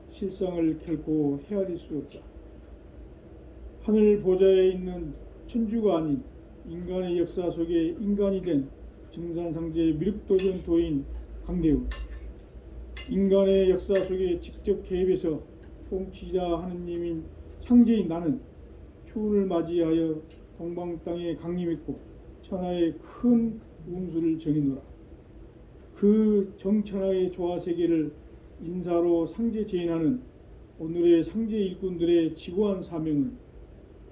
실상을 결코 헤아릴 수 없다. 하늘 보좌에 있는 천주가 아닌 인간의 역사 속에 인간이 된 증산상제 미륵도전 도인 강대우, 인간의 역사 속에 직접 개입해서 통치자 하느님인 상제인 나는 추운을 맞이하여 동방 땅에 강림했고 천하의 큰 운수를 정해노라. 그 정천하의 조화세계를 인사로 상제 제인하는 오늘의 상제 일꾼들의 지고한 사명은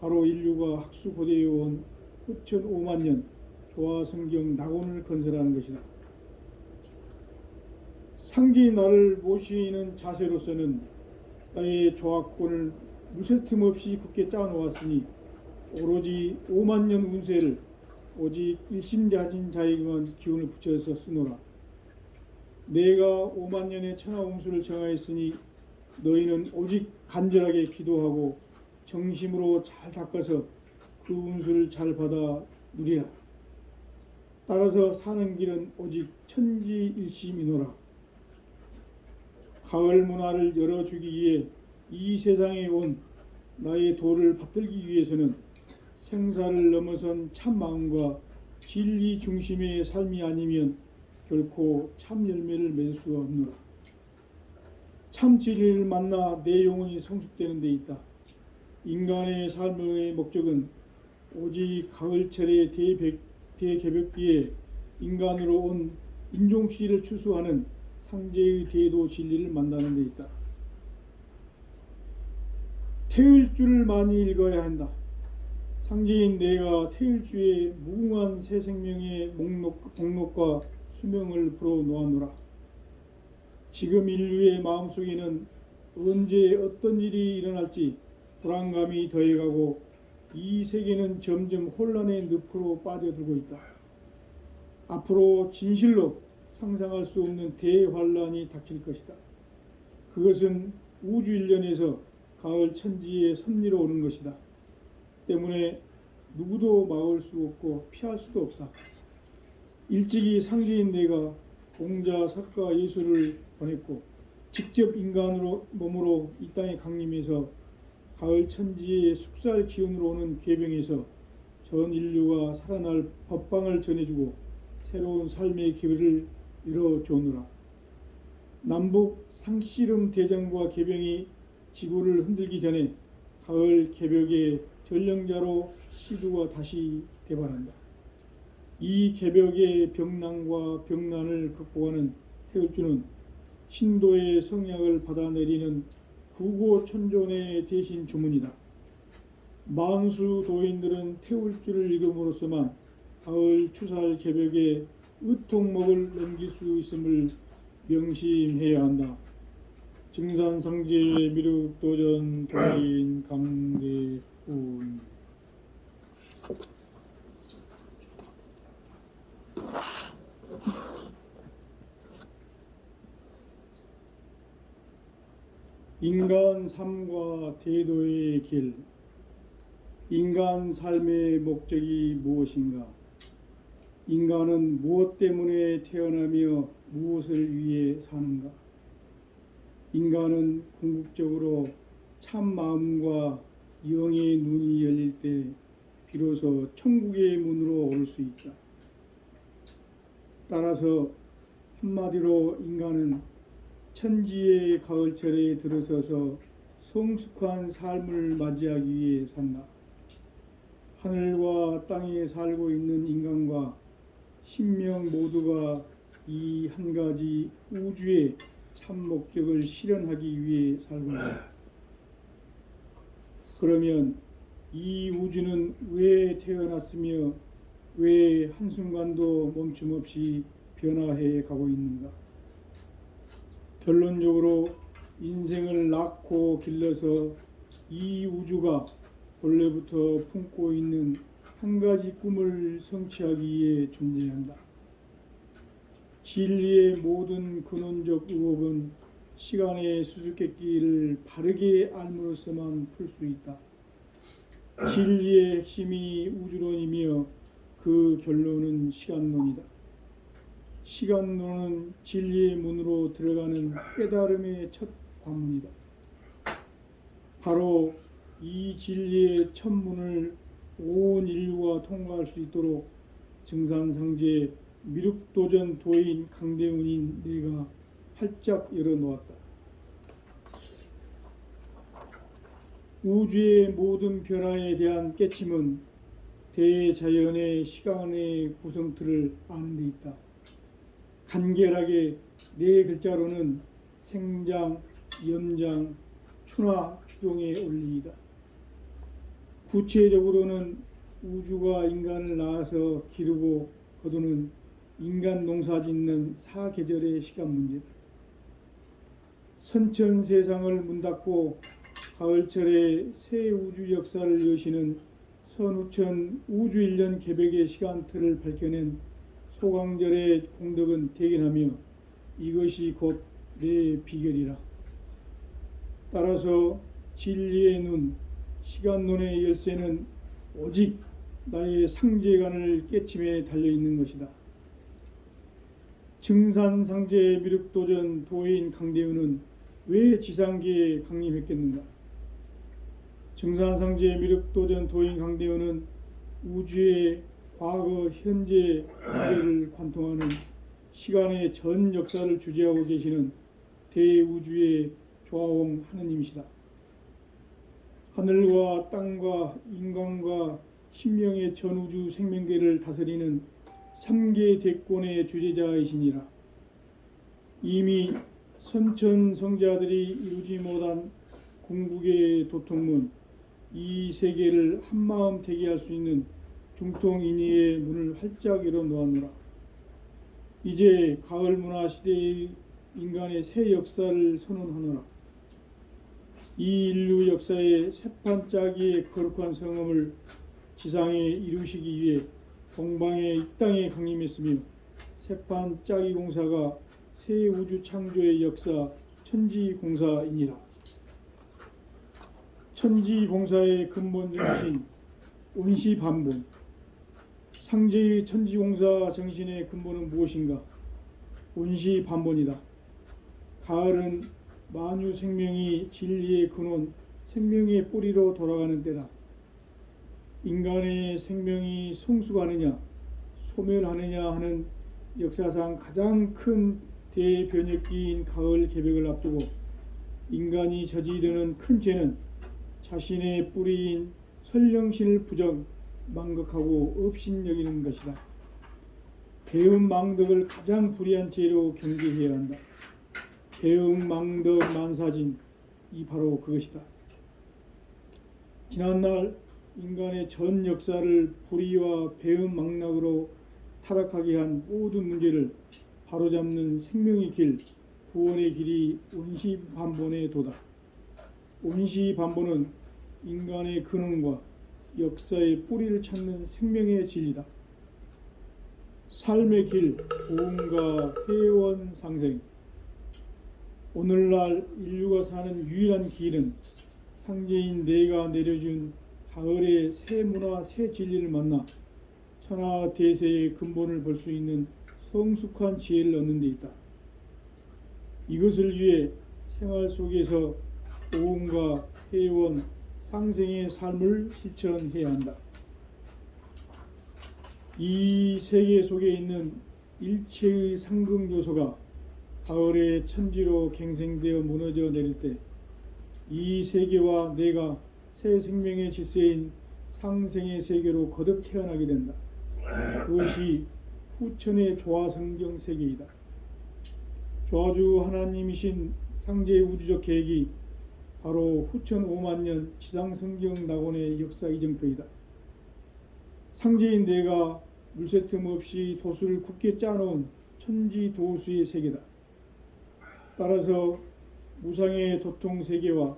바로 인류가 학수고대에 온 후천 5만년 조화성경 낙원을 건설하는 것이다. 상제인 나를 모시는 자세로서는 땅의 조화권을 무쇠 틈 없이 굳게 짜놓았으니 오로지 5만년 운세를 오직 일심자진 자에게만 기운을 붙여서 쓰노라. 내가 5만년의 천하운수를 정하였으니 너희는 오직 간절하게 기도하고 정심으로 잘 닦아서 그 운수를 잘 받아 누리라. 따라서 사는 길은 오직 천지일심이노라. 가을 문화를 열어주기 위해 이 세상에 온 나의 도를 받들기 위해서는 생사를 넘어선 참 마음과 진리 중심의 삶이 아니면 결코 참 열매를 맺을 수가 없노라. 참 진리를 만나 내 영혼이 성숙되는 데 있다. 인간의 삶의 목적은 오직 가을철의 대개벽기에 인간으로 온 인종시를 추수하는 상제의 대도 진리를 만나는 데 있다. 태을주를 많이 읽어야 한다. 상제인 내가 태을주의 무궁한 새 생명의 목록과 수명을 풀어놓아노라. 지금 인류의 마음속에는 언제 어떤 일이 일어날지 불안감이 더해가고 이 세계는 점점 혼란의 늪으로 빠져들고 있다. 앞으로 진실로 상상할 수 없는 대환란이 닥칠 것이다. 그것은 우주 일련에서 가을 천지의 섭리로 오는 것이다. 때문에 누구도 막을 수 없고 피할 수도 없다. 일찍이 상제인 내가 공자, 석가, 예수를 보냈고 직접 인간으로 몸으로 이 땅에 강림해서 가을 천지의 숙살 기운으로 오는 궤병에서 전 인류가 살아날 법방을 전해주고 새로운 삶의 기회를 열어주오노라. 남북 상씨름 대전과 궤병이 지구를 흔들기 전에 가을 개벽의 전령자로 시두가 다시 대발한다. 이 개벽의 병난과 병난을 극복하는 태을주는 신도의 성약을 받아내리는 구고천존의 대신 주문이다. 만수 도인들은 태울주를 읽음으로써만 가을 추살 개벽의 의통목을 넘길 수 있음을 명심해야 한다. 증산상제의 미륵도전 도인 강대훈. 인간 삶과 대도의 길. 인간 삶의 목적이 무엇인가? 인간은 무엇 때문에 태어나며 무엇을 위해 사는가? 인간은 궁극적으로 참 마음과 영의 눈이 열릴 때 비로소 천국의 문으로 올 수 있다. 따라서 한마디로 인간은 천지의 가을철에 들어서서 성숙한 삶을 맞이하기 위해 산다. 하늘과 땅에 살고 있는 인간과 신명 모두가 이 한 가지 우주의 참 목적을 실현하기 위해 살고 있다. 그러면 이 우주는 왜 태어났으며 왜 한순간도 멈춤 없이 변화해 가고 있는가? 결론적으로 인생을 낳고 길러서 이 우주가 본래부터 품고 있는 한 가지 꿈을 성취하기 위해 존재한다. 진리의 모든 근원적 의혹은 시간의 수수께끼를 바르게 알므로써만 풀 수 있다. 진리의 핵심이 우주론이며 그 결론은 시간론이다. 시간론은 진리의 문으로 들어가는 깨달음의 첫 관문이다. 바로 이 진리의 첫 문을 온 인류가 통과할 수 있도록 증산상제 미륵도전 도인 강대훈인 내가 활짝 열어놓았다. 우주의 모든 변화에 대한 깨침은 대자연의 시간의 구성틀을 아는 데 있다. 간결하게 네 글자로는 생장, 염장, 추나 추동의 원리이다. 구체적으로는 우주가 인간을 낳아서 기르고 거두는 인간 농사 짓는 사계절의 시간 문제다. 선천 세상을 문닫고 가을철에 새 우주 역사를 여시는 선우천 우주일년 개백의 시간틀을 밝혀낸 소강절의 공덕은 대견하며 이것이 곧 내 비결이라. 따라서 진리의 눈, 시간론의 열쇠는 오직 나의 상제관을 깨침에 달려있는 것이다. 증산상제 미륵도전 도인 강대훈은 왜 지상계에 강림했겠는가? 증산상제 미륵도전 도인 강대훈은 우주의 과거, 현재, 미래를 관통하는 시간의 전 역사를 주재하고 계시는 대우주의 조화홍 하느님이시다. 하늘과 땅과 인간과 신명의 전우주 생명계를 다스리는 3계 대권의 주재자이시니라. 이미 선천성자들이 이루지 못한 궁극의 도통문, 이 세계를 한마음 되게 할 수 있는 중통인의의 문을 활짝 열어놓았노라. 이제 가을 문화 시대의 인간의 새 역사를 선언하노라. 이 인류 역사의 새판짜기의 거룩한 성음을 지상에 이루시기 위해 동방의 이 땅에 강림했으며 새판짜기 공사가 새 우주 창조의 역사 천지공사이니라. 천지공사의 근본 정신 온시반본. 상제의 천지공사 정신의 근본은 무엇인가? 온시반본이다. 가을은 만유 생명이 진리의 근원, 생명의 뿌리로 돌아가는 때다. 인간의 생명이 성숙하느냐, 소멸하느냐 하는 역사상 가장 큰 대변혁기인 가을 개백을 앞두고 인간이 저지르는 큰 죄는 자신의 뿌리인 선령신을 부정, 망각하고 업신여기는 것이다. 배은망덕을 가장 불의한 죄로 경계해야 한다. 배은망덕 만사진, 이 바로 그것이다. 지난날 인간의 전 역사를 불의와 배은망락으로 타락하게 한 모든 문제를 바로잡는 생명의 길, 구원의 길이 온시반본의 도다. 온시반본은 인간의 근원과 역사의 뿌리를 찾는 생명의 진리다. 삶의 길, 고음과 회원 상생. 오늘날 인류가 사는 유일한 길은 상제인 내가 내려준 가을의 새 문화, 새 진리를 만나 천하 대세의 근본을 볼 수 있는 성숙한 지혜를 얻는 데 있다. 이것을 위해 생활 속에서 고음과 회원, 상생의 삶을 실천해야 한다. 이 세계 속에 있는 일체의 상극 요소가 가을의 천지로 갱생되어 무너져 내릴 때 이 세계와 내가 새 생명의 질서인 상생의 세계로 거듭 태어나게 된다. 그것이 후천의 조화성경 세계이다. 조화주 하나님이신 상제의 우주적 계획이 바로 후천 5만년 지상성경 낙원의 역사 이정표이다. 상제인 내가 물새 틈 없이 도수를 굳게 짜놓은 천지도수의 세계다. 따라서 무상의 도통세계와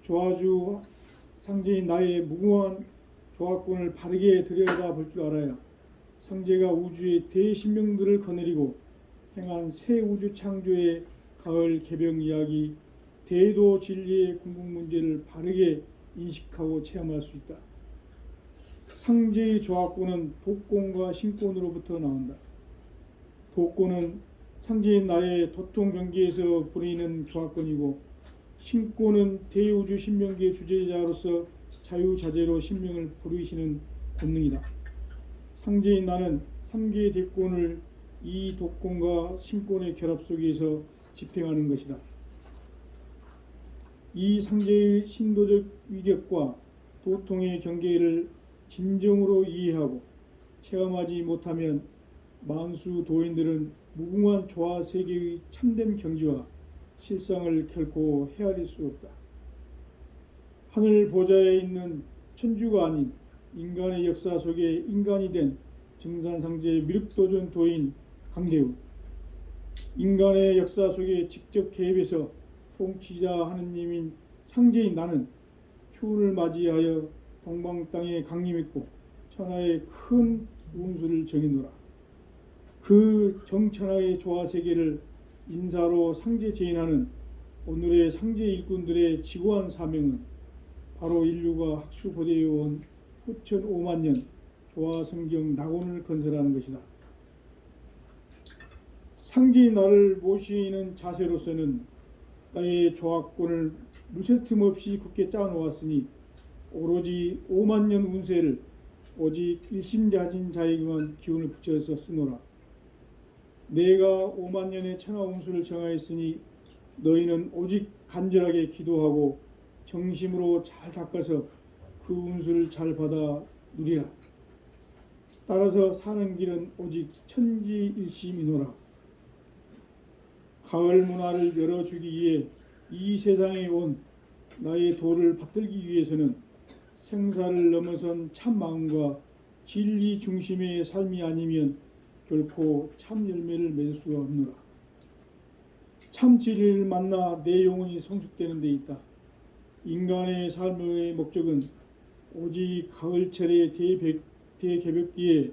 조화주 상제인 나의 무궁한 조화권을 바르게 들여다볼 줄 알아야 상제가 우주의 대신명들을 거느리고 행한 새 우주 창조의 가을 개병 이야기, 대도 진리의 궁극 문제를 바르게 인식하고 체험할 수 있다. 상제의 조합권은 독권과 신권으로부터 나온다. 독권은 상제인 나의 도통 경계에서 부리는 조합권이고, 신권은 대우주 신명기의 주제자로서 자유자재로 신명을 부르시는 권능이다. 상제인 나는 3개의 대권을 이 독권과 신권의 결합 속에서 집행하는 것이다. 이 상제의 신도적 위격과 도통의 경계를 진정으로 이해하고 체험하지 못하면 만수 도인들은 무궁한 조화 세계의 참된 경지와 실상을 결코 헤아릴 수 없다. 하늘 보좌에 있는 천주가 아닌 인간의 역사 속에 인간이 된 증산상제 미륵도전 도인 강대우, 인간의 역사 속에 직접 개입해서 통치자 하느님인 상제인 나는 추운을 맞이하여 동방 땅에 강림했고 천하의 큰 운수를 정해노라. 그 정천하의 조화세계를 인사로 상제 제인하는 오늘의 상제 일꾼들의 지고한 사명은 바로 인류가 학수고대해온 후천 5만 년 조화성경 낙원을 건설하는 것이다. 상제인 나를 모시는 자세로서는 나의 조합권을 무쇠 틈 없이 굳게 짜놓았으니 오로지 5만 년 운세를 오직 일심자진 자에게만 기운을 붙여서 쓰노라. 내가 5만 년의 천하 운수를 정하였으니 너희는 오직 간절하게 기도하고 정심으로 잘 닦아서 그 운수를 잘 받아 누리라. 따라서 사는 길은 오직 천지일심이노라. 가을 문화를 열어주기 위해 이 세상에 온 나의 도를 받들기 위해서는 생사를 넘어선 참 마음과 진리 중심의 삶이 아니면 결코 참 열매를 맺을 수가 없노라. 참 진리를 만나 내 영혼이 성숙되는 데 있다. 인간의 삶의 목적은 오직 가을철의 대개벽기에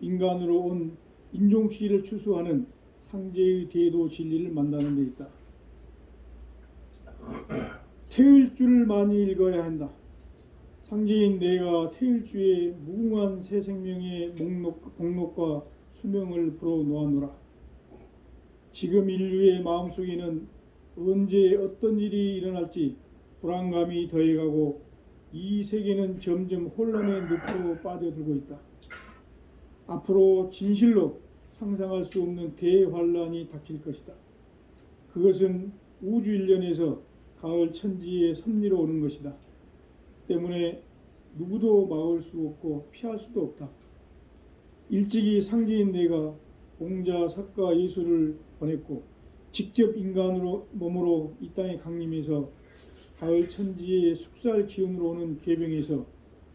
인간으로 온 인종시를 추수하는 상제의 대도 진리를 만나는 데 있다. 태일주를 많이 읽어야 한다. 상제인 내가 태일주의 무궁한 새 생명의 목록과 수명을 불어놓아노라. 지금 인류의 마음속에는 언제 어떤 일이 일어날지 불안감이 더해가고 이 세계는 점점 혼란의 늪으로 빠져들고 있다. 앞으로 진실로 상상할 수 없는 대환란이 닥칠 것이다. 그것은 우주 일련에서 가을 천지의 섭리로 오는 것이다. 때문에 누구도 막을 수 없고 피할 수도 없다. 일찍이 상제인 내가 공자, 석가, 예수를 보냈고 직접 인간으로 몸으로 이 땅에 강림해서 가을 천지의 숙살 기운으로 오는 계병에서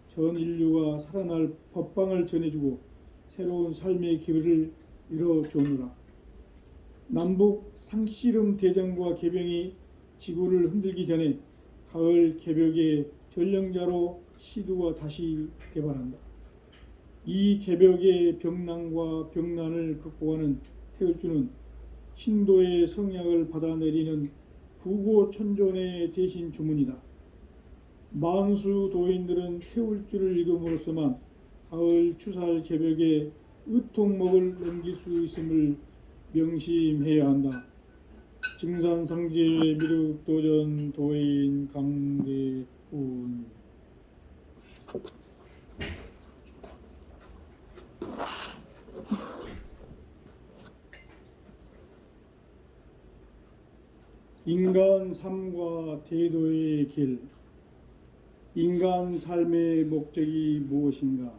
전 인류가 살아날 법방을 전해주고 새로운 삶의 기회를 이뤄주오노라. 남북 상씨름 대전과 계병이 지구를 흔들기 전에 가을 개벽의 전령자로 시두가 다시 개발한다. 이 개벽의 병난과 병난을 극복하는 태을주는 신도의 성약을 받아내리는 부고천존의 대신 주문이다. 만수 도인들은 태울주를 읽음으로써만 가을 추살 개벽의 의통목을 넘길 수 있음을 명심해야 한다. 증산상제 미륵도전 도인 강대훈. 인간 삶과 대도의 길. 인간 삶의 목적이 무엇인가?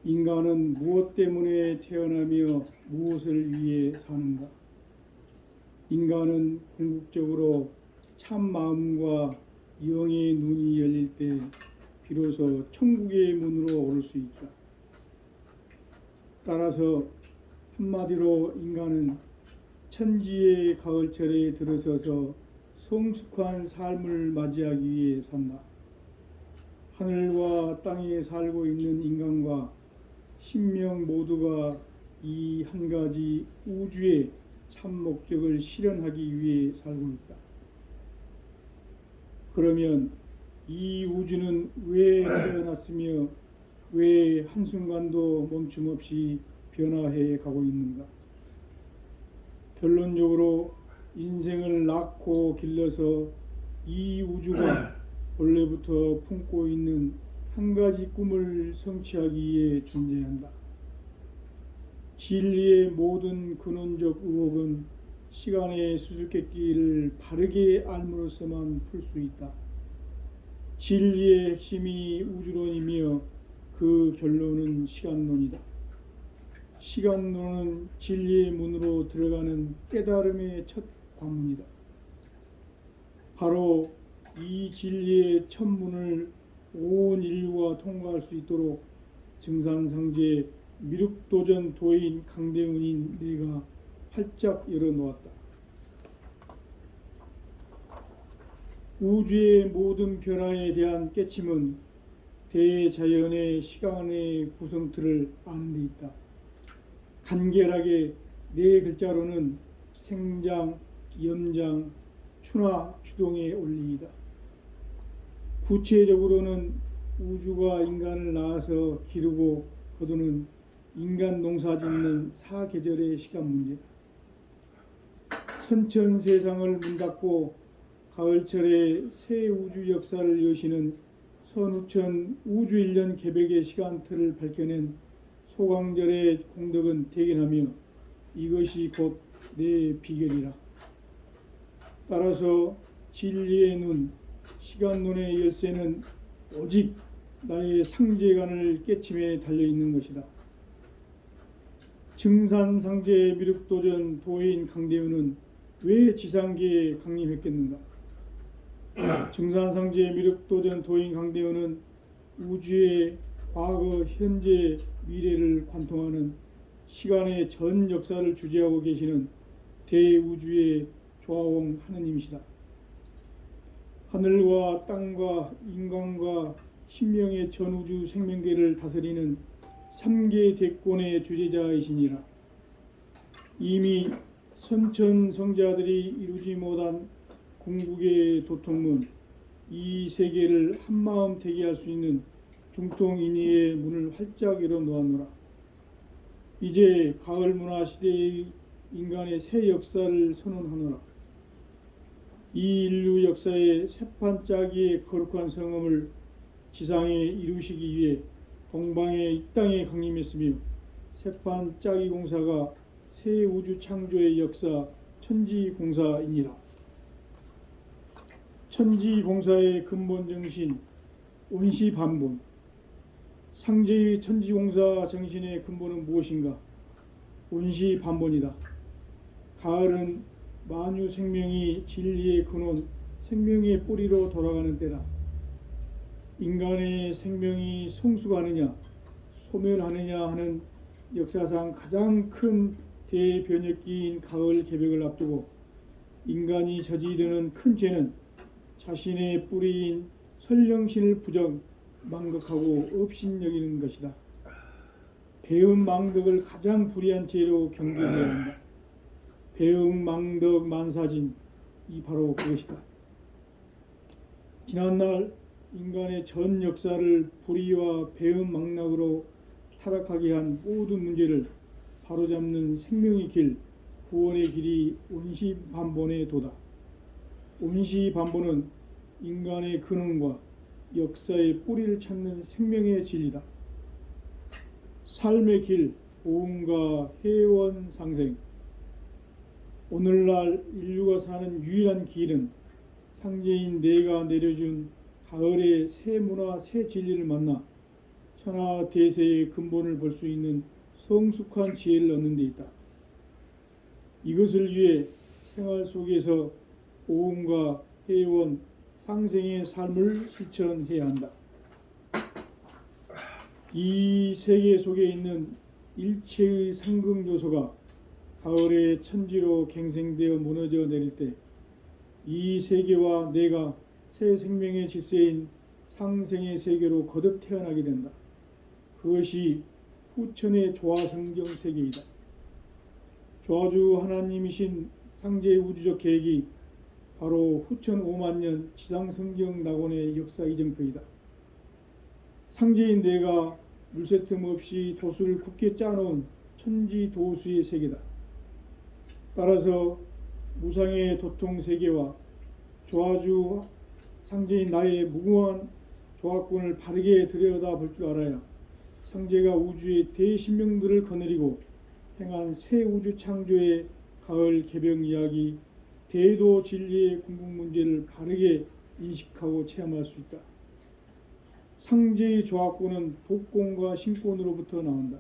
인간은 무엇 때문에 태어나며 무엇을 위해 사는가? 인간은 궁극적으로 참 마음과 영의 눈이 열릴 때 비로소 천국의 문으로 오를 수 있다. 따라서 한마디로 인간은 천지의 가을철에 들어서서 성숙한 삶을 맞이하기 위해 산다. 하늘과 땅에 살고 있는 인간과 신명 모두가 이 한 가지 우주의 참 목적을 실현하기 위해 살고 있다. 그러면 이 우주는 왜 태어났으며 왜 한순간도 멈춤 없이 변화해 가고 있는가? 결론적으로 인생을 낳고 길러서 이 우주가 본래부터 품고 있는 한 가지 꿈을 성취하기 위해 존재한다. 진리의 모든 근원적 의혹은 시간의 수수께끼를 바르게 알므로써만 풀 수 있다. 진리의 핵심이 우주론이며 그 결론은 시간론이다. 시간론은 진리의 문으로 들어가는 깨달음의 첫 관문이다. 바로 이 진리의 첫 문을 온 인류가 통과할 수 있도록 증산상제 미륵도전 도인 강대훈인 내가 활짝 열어놓았다. 우주의 모든 변화에 대한 깨침은 대자연의 시간의 구성틀을 아는 데 있다. 간결하게 네 글자로는 생장, 염장, 추나 추동의 원리이다. 구체적으로는 우주가 인간을 낳아서 기르고 거두는 인간 농사 짓는 사계절의 시간 문제다. 선천 세상을 문 닫고 가을철에 새 우주 역사를 여시는 선우천 우주 1년 개백의 시간틀을 밝혀낸 소강절의 공덕은 대견하며 이것이 곧 내 비결이라. 따라서 진리의 눈, 시간론의 열쇠는 오직 나의 상제관을 깨침에 달려있는 것이다. 증산상제 미륵도전 도인 강대훈은 왜 지상계에 강림했겠는가? 증산상제 미륵도전 도인 강대훈은 우주의 과거, 현재, 미래를 관통하는 시간의 전 역사를 주재하고 계시는 대우주의 조화원 하느님이시다. 하늘과 땅과 인간과 신명의 전우주 생명계를 다스리는 3계 대권의 주재자이시니라. 이미 선천성자들이 이루지 못한 궁극의 도통문, 이 세계를 한마음 되게 할 수 있는 중통인의의 문을 활짝 열어놓았노라. 이제 가을 문화 시대의 인간의 새 역사를 선언하노라. 이 인류 역사의 새판 짜기의 거룩한 성음을 지상에 이루시기 위해 동방의 이 땅에 강림했으며 새판 짜기 공사가 새 우주 창조의 역사 천지공사이니라. 천지공사의 근본 정신 온시반본. 상제의 천지공사 정신의 근본은 무엇인가? 온시반본이다. 가을은 만유 생명이 진리의 근원, 생명의 뿌리로 돌아가는 때다. 인간의 생명이 성숙하느냐, 소멸하느냐 하는 역사상 가장 큰 대변혁기인 가을 개벽을 앞두고 인간이 저지르는 큰 죄는 자신의 뿌리인 설령신을 부정, 망극하고 업신여기는 것이다. 배음 망덕을 가장 불의한 죄로 경계해야 한다. 배음 망덕 만사진, 이 바로 그것이다. 지난날 인간의 전 역사를 불의와 배음 망락으로 타락하게 한 모든 문제를 바로잡는 생명의 길, 구원의 길이 온시반본의 도다. 온시반본은 인간의 근원과 역사의 뿌리를 찾는 생명의 진리다. 삶의 길, 보응과 회원 상생. 오늘날 인류가 사는 유일한 길은 상제인 내가 내려준 가을의 새 문화, 새 진리를 만나 천하 대세의 근본을 볼 수 있는 성숙한 지혜를 얻는 데 있다. 이것을 위해 생활 속에서 보응과 회원, 상생의 삶을 실천해야 한다. 이 세계 속에 있는 일체의 상극 요소가 가을의 천지로 갱생되어 무너져 내릴 때 이 세계와 내가 새 생명의 질서인 상생의 세계로 거듭 태어나게 된다. 그것이 후천의 조화성경 세계이다. 조아주 하나님이신 상제의 우주적 계획이 바로 후천 5만 년 지상성경 낙원의 역사 이정표이다. 상제인 내가 물새 틈 없이 도수를 굳게 짜놓은 천지도수의 세계다. 따라서 무상의 도통 세계와 조아주 상제인 나의 무궁한 조합권을 바르게 들여다볼 줄 알아야 상제가 우주의 대신명들을 거느리고 행한 새 우주 창조의 가을 개병 이야기, 대도 진리의 궁극 문제를 바르게 인식하고 체험할 수 있다. 상제의 조합권은 복권과 신권으로부터 나온다.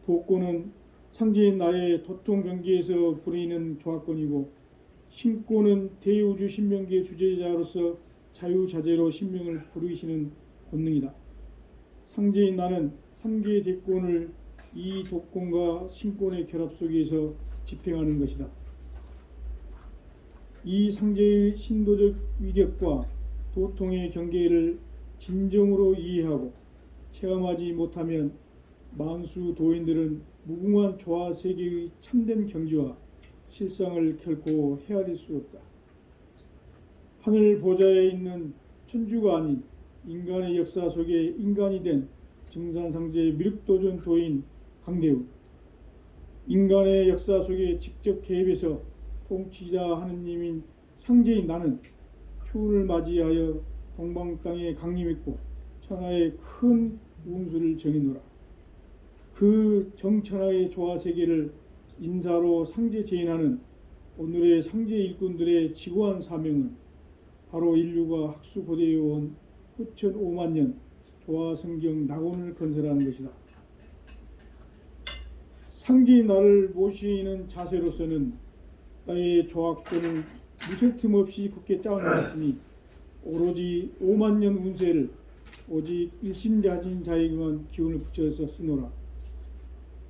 복권은 상제인 나의 도통 경계에서 부리는 조합권이고, 신권은 대우주 신명기의 주제자로서 자유자재로 신명을 부르시는 본능이다. 상제인 나는 3개의 대권을 이 도권과 신권의 결합 속에서 집행하는 것이다. 이 상제의 신도적 위격과 도통의 경계를 진정으로 이해하고 체험하지 못하면 만수 도인들은 무궁한 조화 세계의 참된 경지와 실상을 결코 헤아릴 수 없다. 하늘 보좌에 있는 천주가 아닌 인간의 역사 속에 인간이 된 증산상제의 미륵도전 도인 강대우, 인간의 역사 속에 직접 개입해서 통치자 하느님인 상제인 나는 추운을 맞이하여 동방 땅에 강림했고 천하의 큰 운수를 정해노라. 그 정천하의 조화 세계를 인사로 상제 제인하는 오늘의 상제 일꾼들의 지고한 사명은 바로 인류가 학수고대에 온 후천 5만 년 조화 성경 낙원을 건설하는 것이다. 상제인 나를 모시는 자세로서는 나의 조합권을 무쇠 틈 없이 굳게 짜놓았으니 오로지 5만 년 운세를 오직 일심자진 자에게만 기운을 붙여서 쓰노라.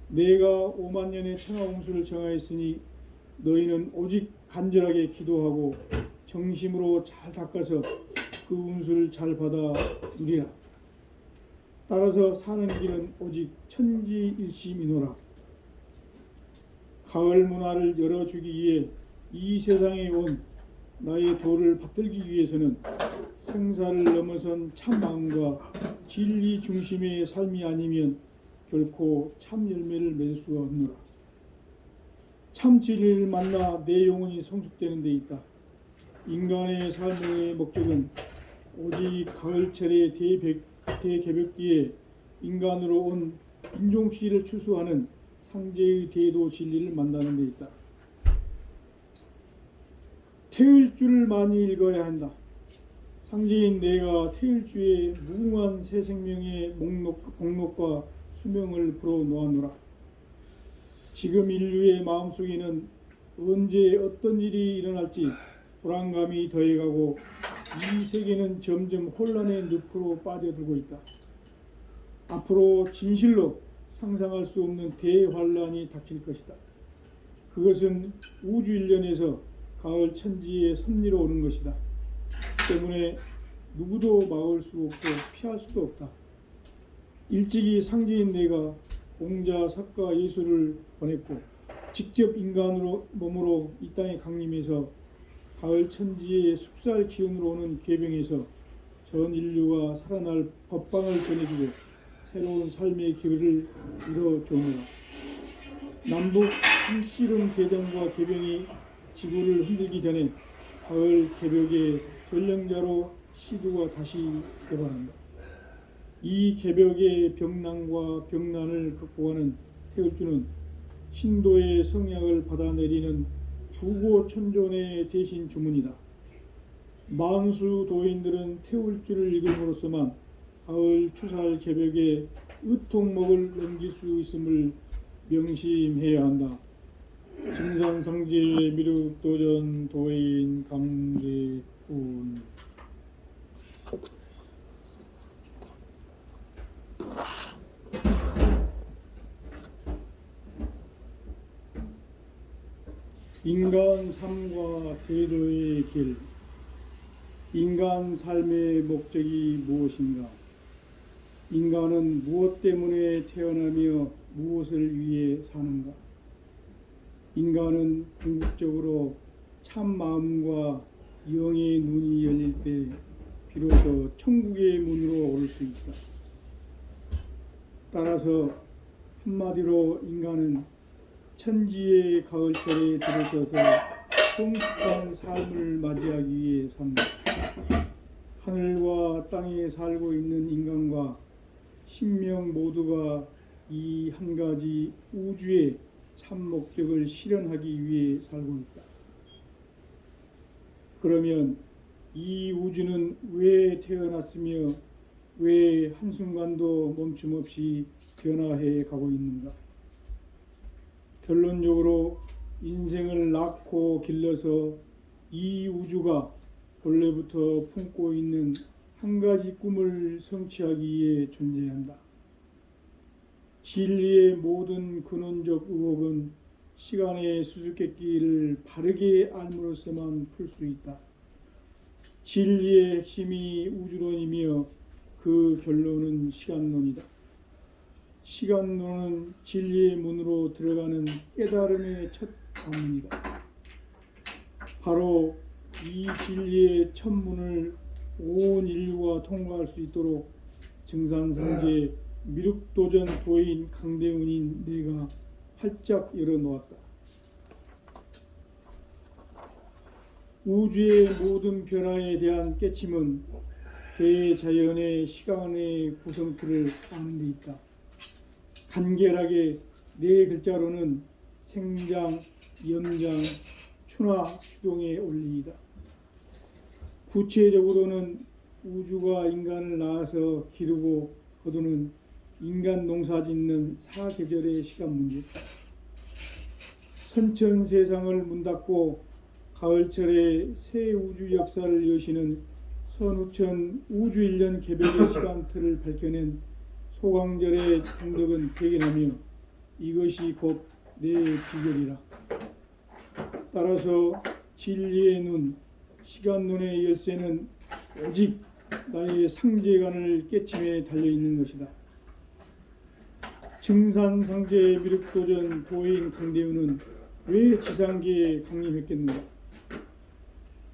내가 5만 년의 천하 운수를 정하였으니 너희는 오직 간절하게 기도하고 정심으로 잘 닦아서 그 운수를 잘 받아 누리라. 따라서 사는 길은 오직 천지일심이노라. 가을 문화를 열어주기 위해 이 세상에 온 나의 도를 받들기 위해서는 생사를 넘어선 참 마음과 진리 중심의 삶이 아니면 결코 참 열매를 맺을 수가 없노라. 참 진리를 만나 내 영혼이 성숙되는 데 있다. 인간의 삶의 목적은 오직 가을철의 대개벽기에 인간으로 온 인종씨를 추수하는 상제의 대도 진리를 만나는 데 있다. 태을주를 많이 읽어야 한다. 상제인 내가 태을주의 무궁한 새 생명의 목록과 수명을 불어놓았노라. 지금 인류의 마음속에는 언제 어떤 일이 일어날지 불안감이 더해가고 이 세계는 점점 혼란의 늪으로 빠져들고 있다. 앞으로 진실로 상상할 수 없는 대환란이 닥칠 것이다. 그것은 우주 일련에서 가을 천지의 섭리로 오는 것이다. 때문에 누구도 막을 수 없고 피할 수도 없다. 일찍이 상제인 내가 공자, 석가, 예수를 보냈고 직접 인간으로 몸으로 이 땅에 강림해서 가을 천지의 숙살 기운으로 오는 계병에서 전 인류가 살아날 법방을 전해주고 새로운 삶의 기회를 이뤄주노라. 남북 한씨름 대전과 계병이 지구를 흔들기 전에 가을 개벽의 전령자로 시두가 다시 개발한다. 이 개벽의 병난과 병난을 극복하는 태을주는 신도의 성약을 받아내리는 부고천존의 대신 주문이다. 만수 도인들은 태울주를 읽음으로써만 가을 추살 개벽에 의통목을 넘길 수 있음을 명심해야 한다. 증산상제의 미륵도전 도인 강대훈. 인간 삶과 제도의 길. 인간 삶의 목적이 무엇인가? 인간은 무엇 때문에 태어나며 무엇을 위해 사는가? 인간은 궁극적으로 참 마음과 영의 눈이 열릴 때 비로소 천국의 문으로 오를 수 있다. 따라서 한마디로 인간은 천지의 가을철에 들어서서 성숙한 삶을 맞이하기 위해 산다. 하늘과 땅에 살고 있는 인간과 신명 모두가 이 한 가지 우주의 참 목적을 실현하기 위해 살고 있다. 그러면 이 우주는 왜 태어났으며 왜 한순간도 멈춤 없이 변화해 가고 있는가? 결론적으로 인생을 낳고 길러서 이 우주가 본래부터 품고 있는 한 가지 꿈을 성취하기 위해 존재한다. 진리의 모든 근원적 의혹은 시간의 수수께끼를 바르게 알므로써만 풀 수 있다. 진리의 핵심이 우주론이며 그 결론은 시간론이다. 시간론은 진리의 문으로 들어가는 깨달음의 첫 관문이다. 바로 이 진리의 첫 문을 온 인류가 통과할 수 있도록 증산상제 미륵도전 도인 강대훈인 내가 활짝 열어놓았다. 우주의 모든 변화에 대한 깨침은 대자연의 시간의 구성틀을 아는 데 있다. 간결하게 네 글자로는 생장, 염장, 추나 추동의 원리이다. 구체적으로는 우주가 인간을 낳아서 기르고 거두는 인간 농사짓는 사계절의 시간 문제. 선천 세상을 문 닫고 가을철에 새 우주 역사를 여시는 선우천 우주일년 개벽의 시간틀을 밝혀낸 소강절의 공덕은 백연하며 이것이 곧 내 비결이라. 따라서 진리의 눈, 시간론의 열쇠는 오직 나의 상제관을 깨침에 달려있는 것이다. 증산상제 미륵도전 도인 강대훈은 왜 지상계에 강림했겠는가?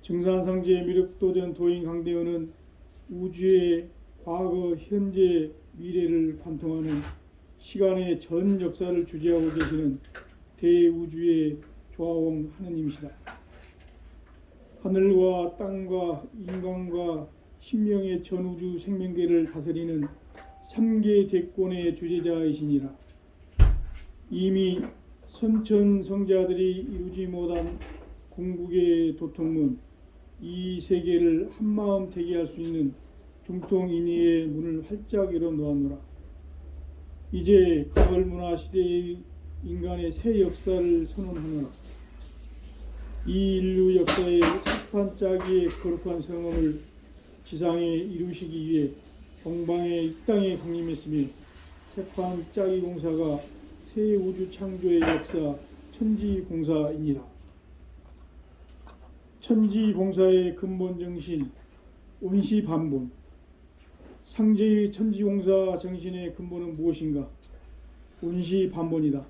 증산상제 미륵도전 도인 강대훈은 우주의 과거, 현재, 미래를 관통하는 시간의 전 역사를 주재하고 계시는 대우주의 조화홍 하느님이시다. 하늘과 땅과 인간과 신명의 전우주 생명계를 다스리는 3계 대권의 주재자이시니라. 이미 선천성자들이 이루지 못한 궁극의 도통문, 이 세계를 한마음 되게 할 수 있는 중통인의의 문을 활짝 열어놓았노라. 이제 가을 문화 시대의 인간의 새 역사를 선언하노라. 이 인류 역사의 sep판짜기의 거룩한 성험을 지상에 이루시기 위해 동방의 이 땅에 강림했으며 sep판짜기 공사가 새 우주 창조의 역사 천지공사이니라. 천지공사의 근본 정신 온시반본. 상제의 천지공사 정신의 근본은 무엇인가? 온시반본이다.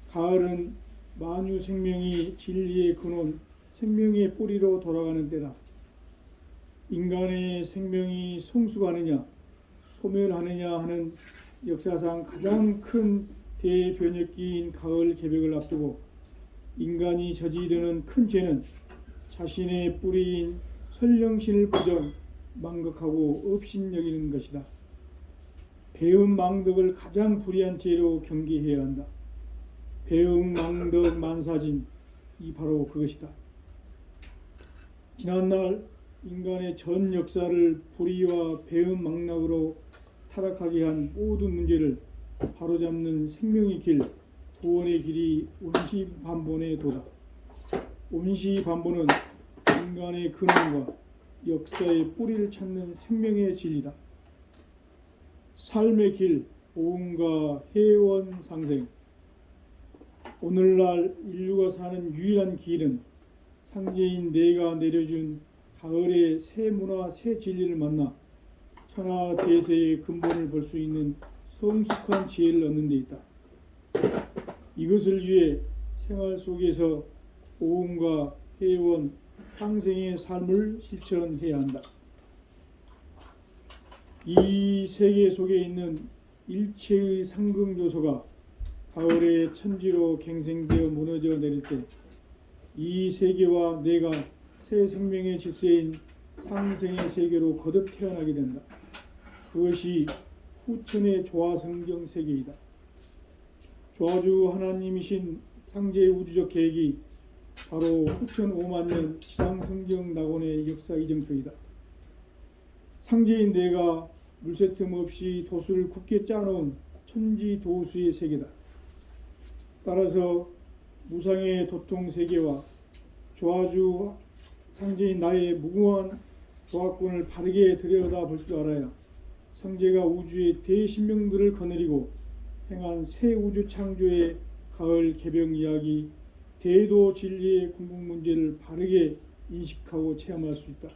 가을은 만유 생명이 진리의 근원, 생명의 뿌리로 돌아가는 때다. 인간의 생명이 성숙하느냐, 소멸하느냐 하는 역사상 가장 큰 대변혁기인 가을 개벽을 앞두고 인간이 저지르는 큰 죄는 자신의 뿌리인 선령신을 부정, 망각하고 업신여기는 것이다. 배음 망덕을 가장 불의한 죄로 경계해야 한다. 배음 망덕 만사진, 이 바로 그것이다. 지난날 인간의 전 역사를 불의와 배음 망락으로 타락하게 한 모든 문제를 바로잡는 생명의 길, 구원의 길이 온시반본의 도다. 온시반본은 인간의 근원과 역사의 뿌리를 찾는 생명의 진리다. 삶의 길, 보응과 해원 상생. 오늘날 인류가 사는 유일한 길은 상제인 내가 내려준 가을의 새 문화, 새 진리를 만나 천하 대세의 근본을 볼 수 있는 성숙한 지혜를 얻는 데 있다. 이것을 위해 생활 속에서 고음과 회원, 상생의 삶을 실천해야 한다. 이 세계 속에 있는 일체의 상극 요소가 가을의 천지로 갱생되어 무너져 내릴 때 이 세계와 내가 새 생명의 질서인 상생의 세계로 거듭 태어나게 된다. 그것이 후천의 조화성경 세계이다. 조화주 하나님이신 상제의 우주적 계획이 바로 후천 5만년 지상성경 낙원의 역사 이정표이다. 상제인 내가 물새 틈 없이 도수를 굳게 짜놓은 천지도수의 세계다. 따라서 무상의 도통 세계와 조화주 상제인 나의 무궁한 조화권을 바르게 들여다볼 줄 알아야 상제가 우주의 대신명들을 거느리고 행한 새 우주 창조의 가을 개병 이야기, 대도 진리의 궁극 문제를 바르게 인식하고 체험할 수 있다.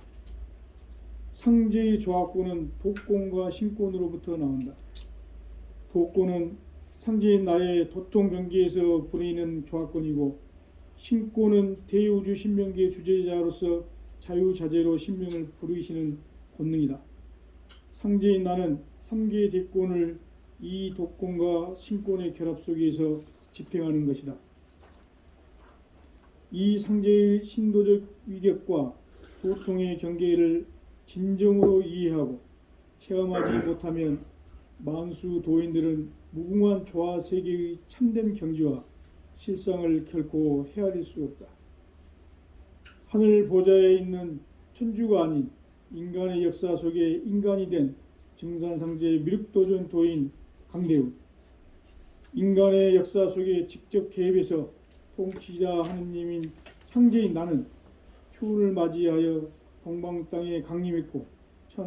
상제의 조화권은 독권과 신권으로부터 나온다. 독권은 상제인 나의 도통 경계에서 부리는 조화권이고, 신권은 대우주 신명기의 주제자로서 자유자재로 신명을 부르시는 권능이다. 상제인 나는 3개의 대권을 이 독권과 신권의 결합 속에서 집행하는 것이다. 이 상제의 신도적 위력과 도통의 경계를 진정으로 이해하고 체험하지 못하면 만수 도인들은 무궁한 조화 세계의 참된 경지와 실상을 결코 헤아릴 수 없다. 하늘 보좌에 있는 천주가 아닌 인간의 역사 속에 인간이 된 증산상제의 미륵도전 도인 강대훈, 인간의 역사 속에 직접 개입해서 통치자 하느님인 상제인 나는 추운을 맞이하여 동방 땅에 강림했고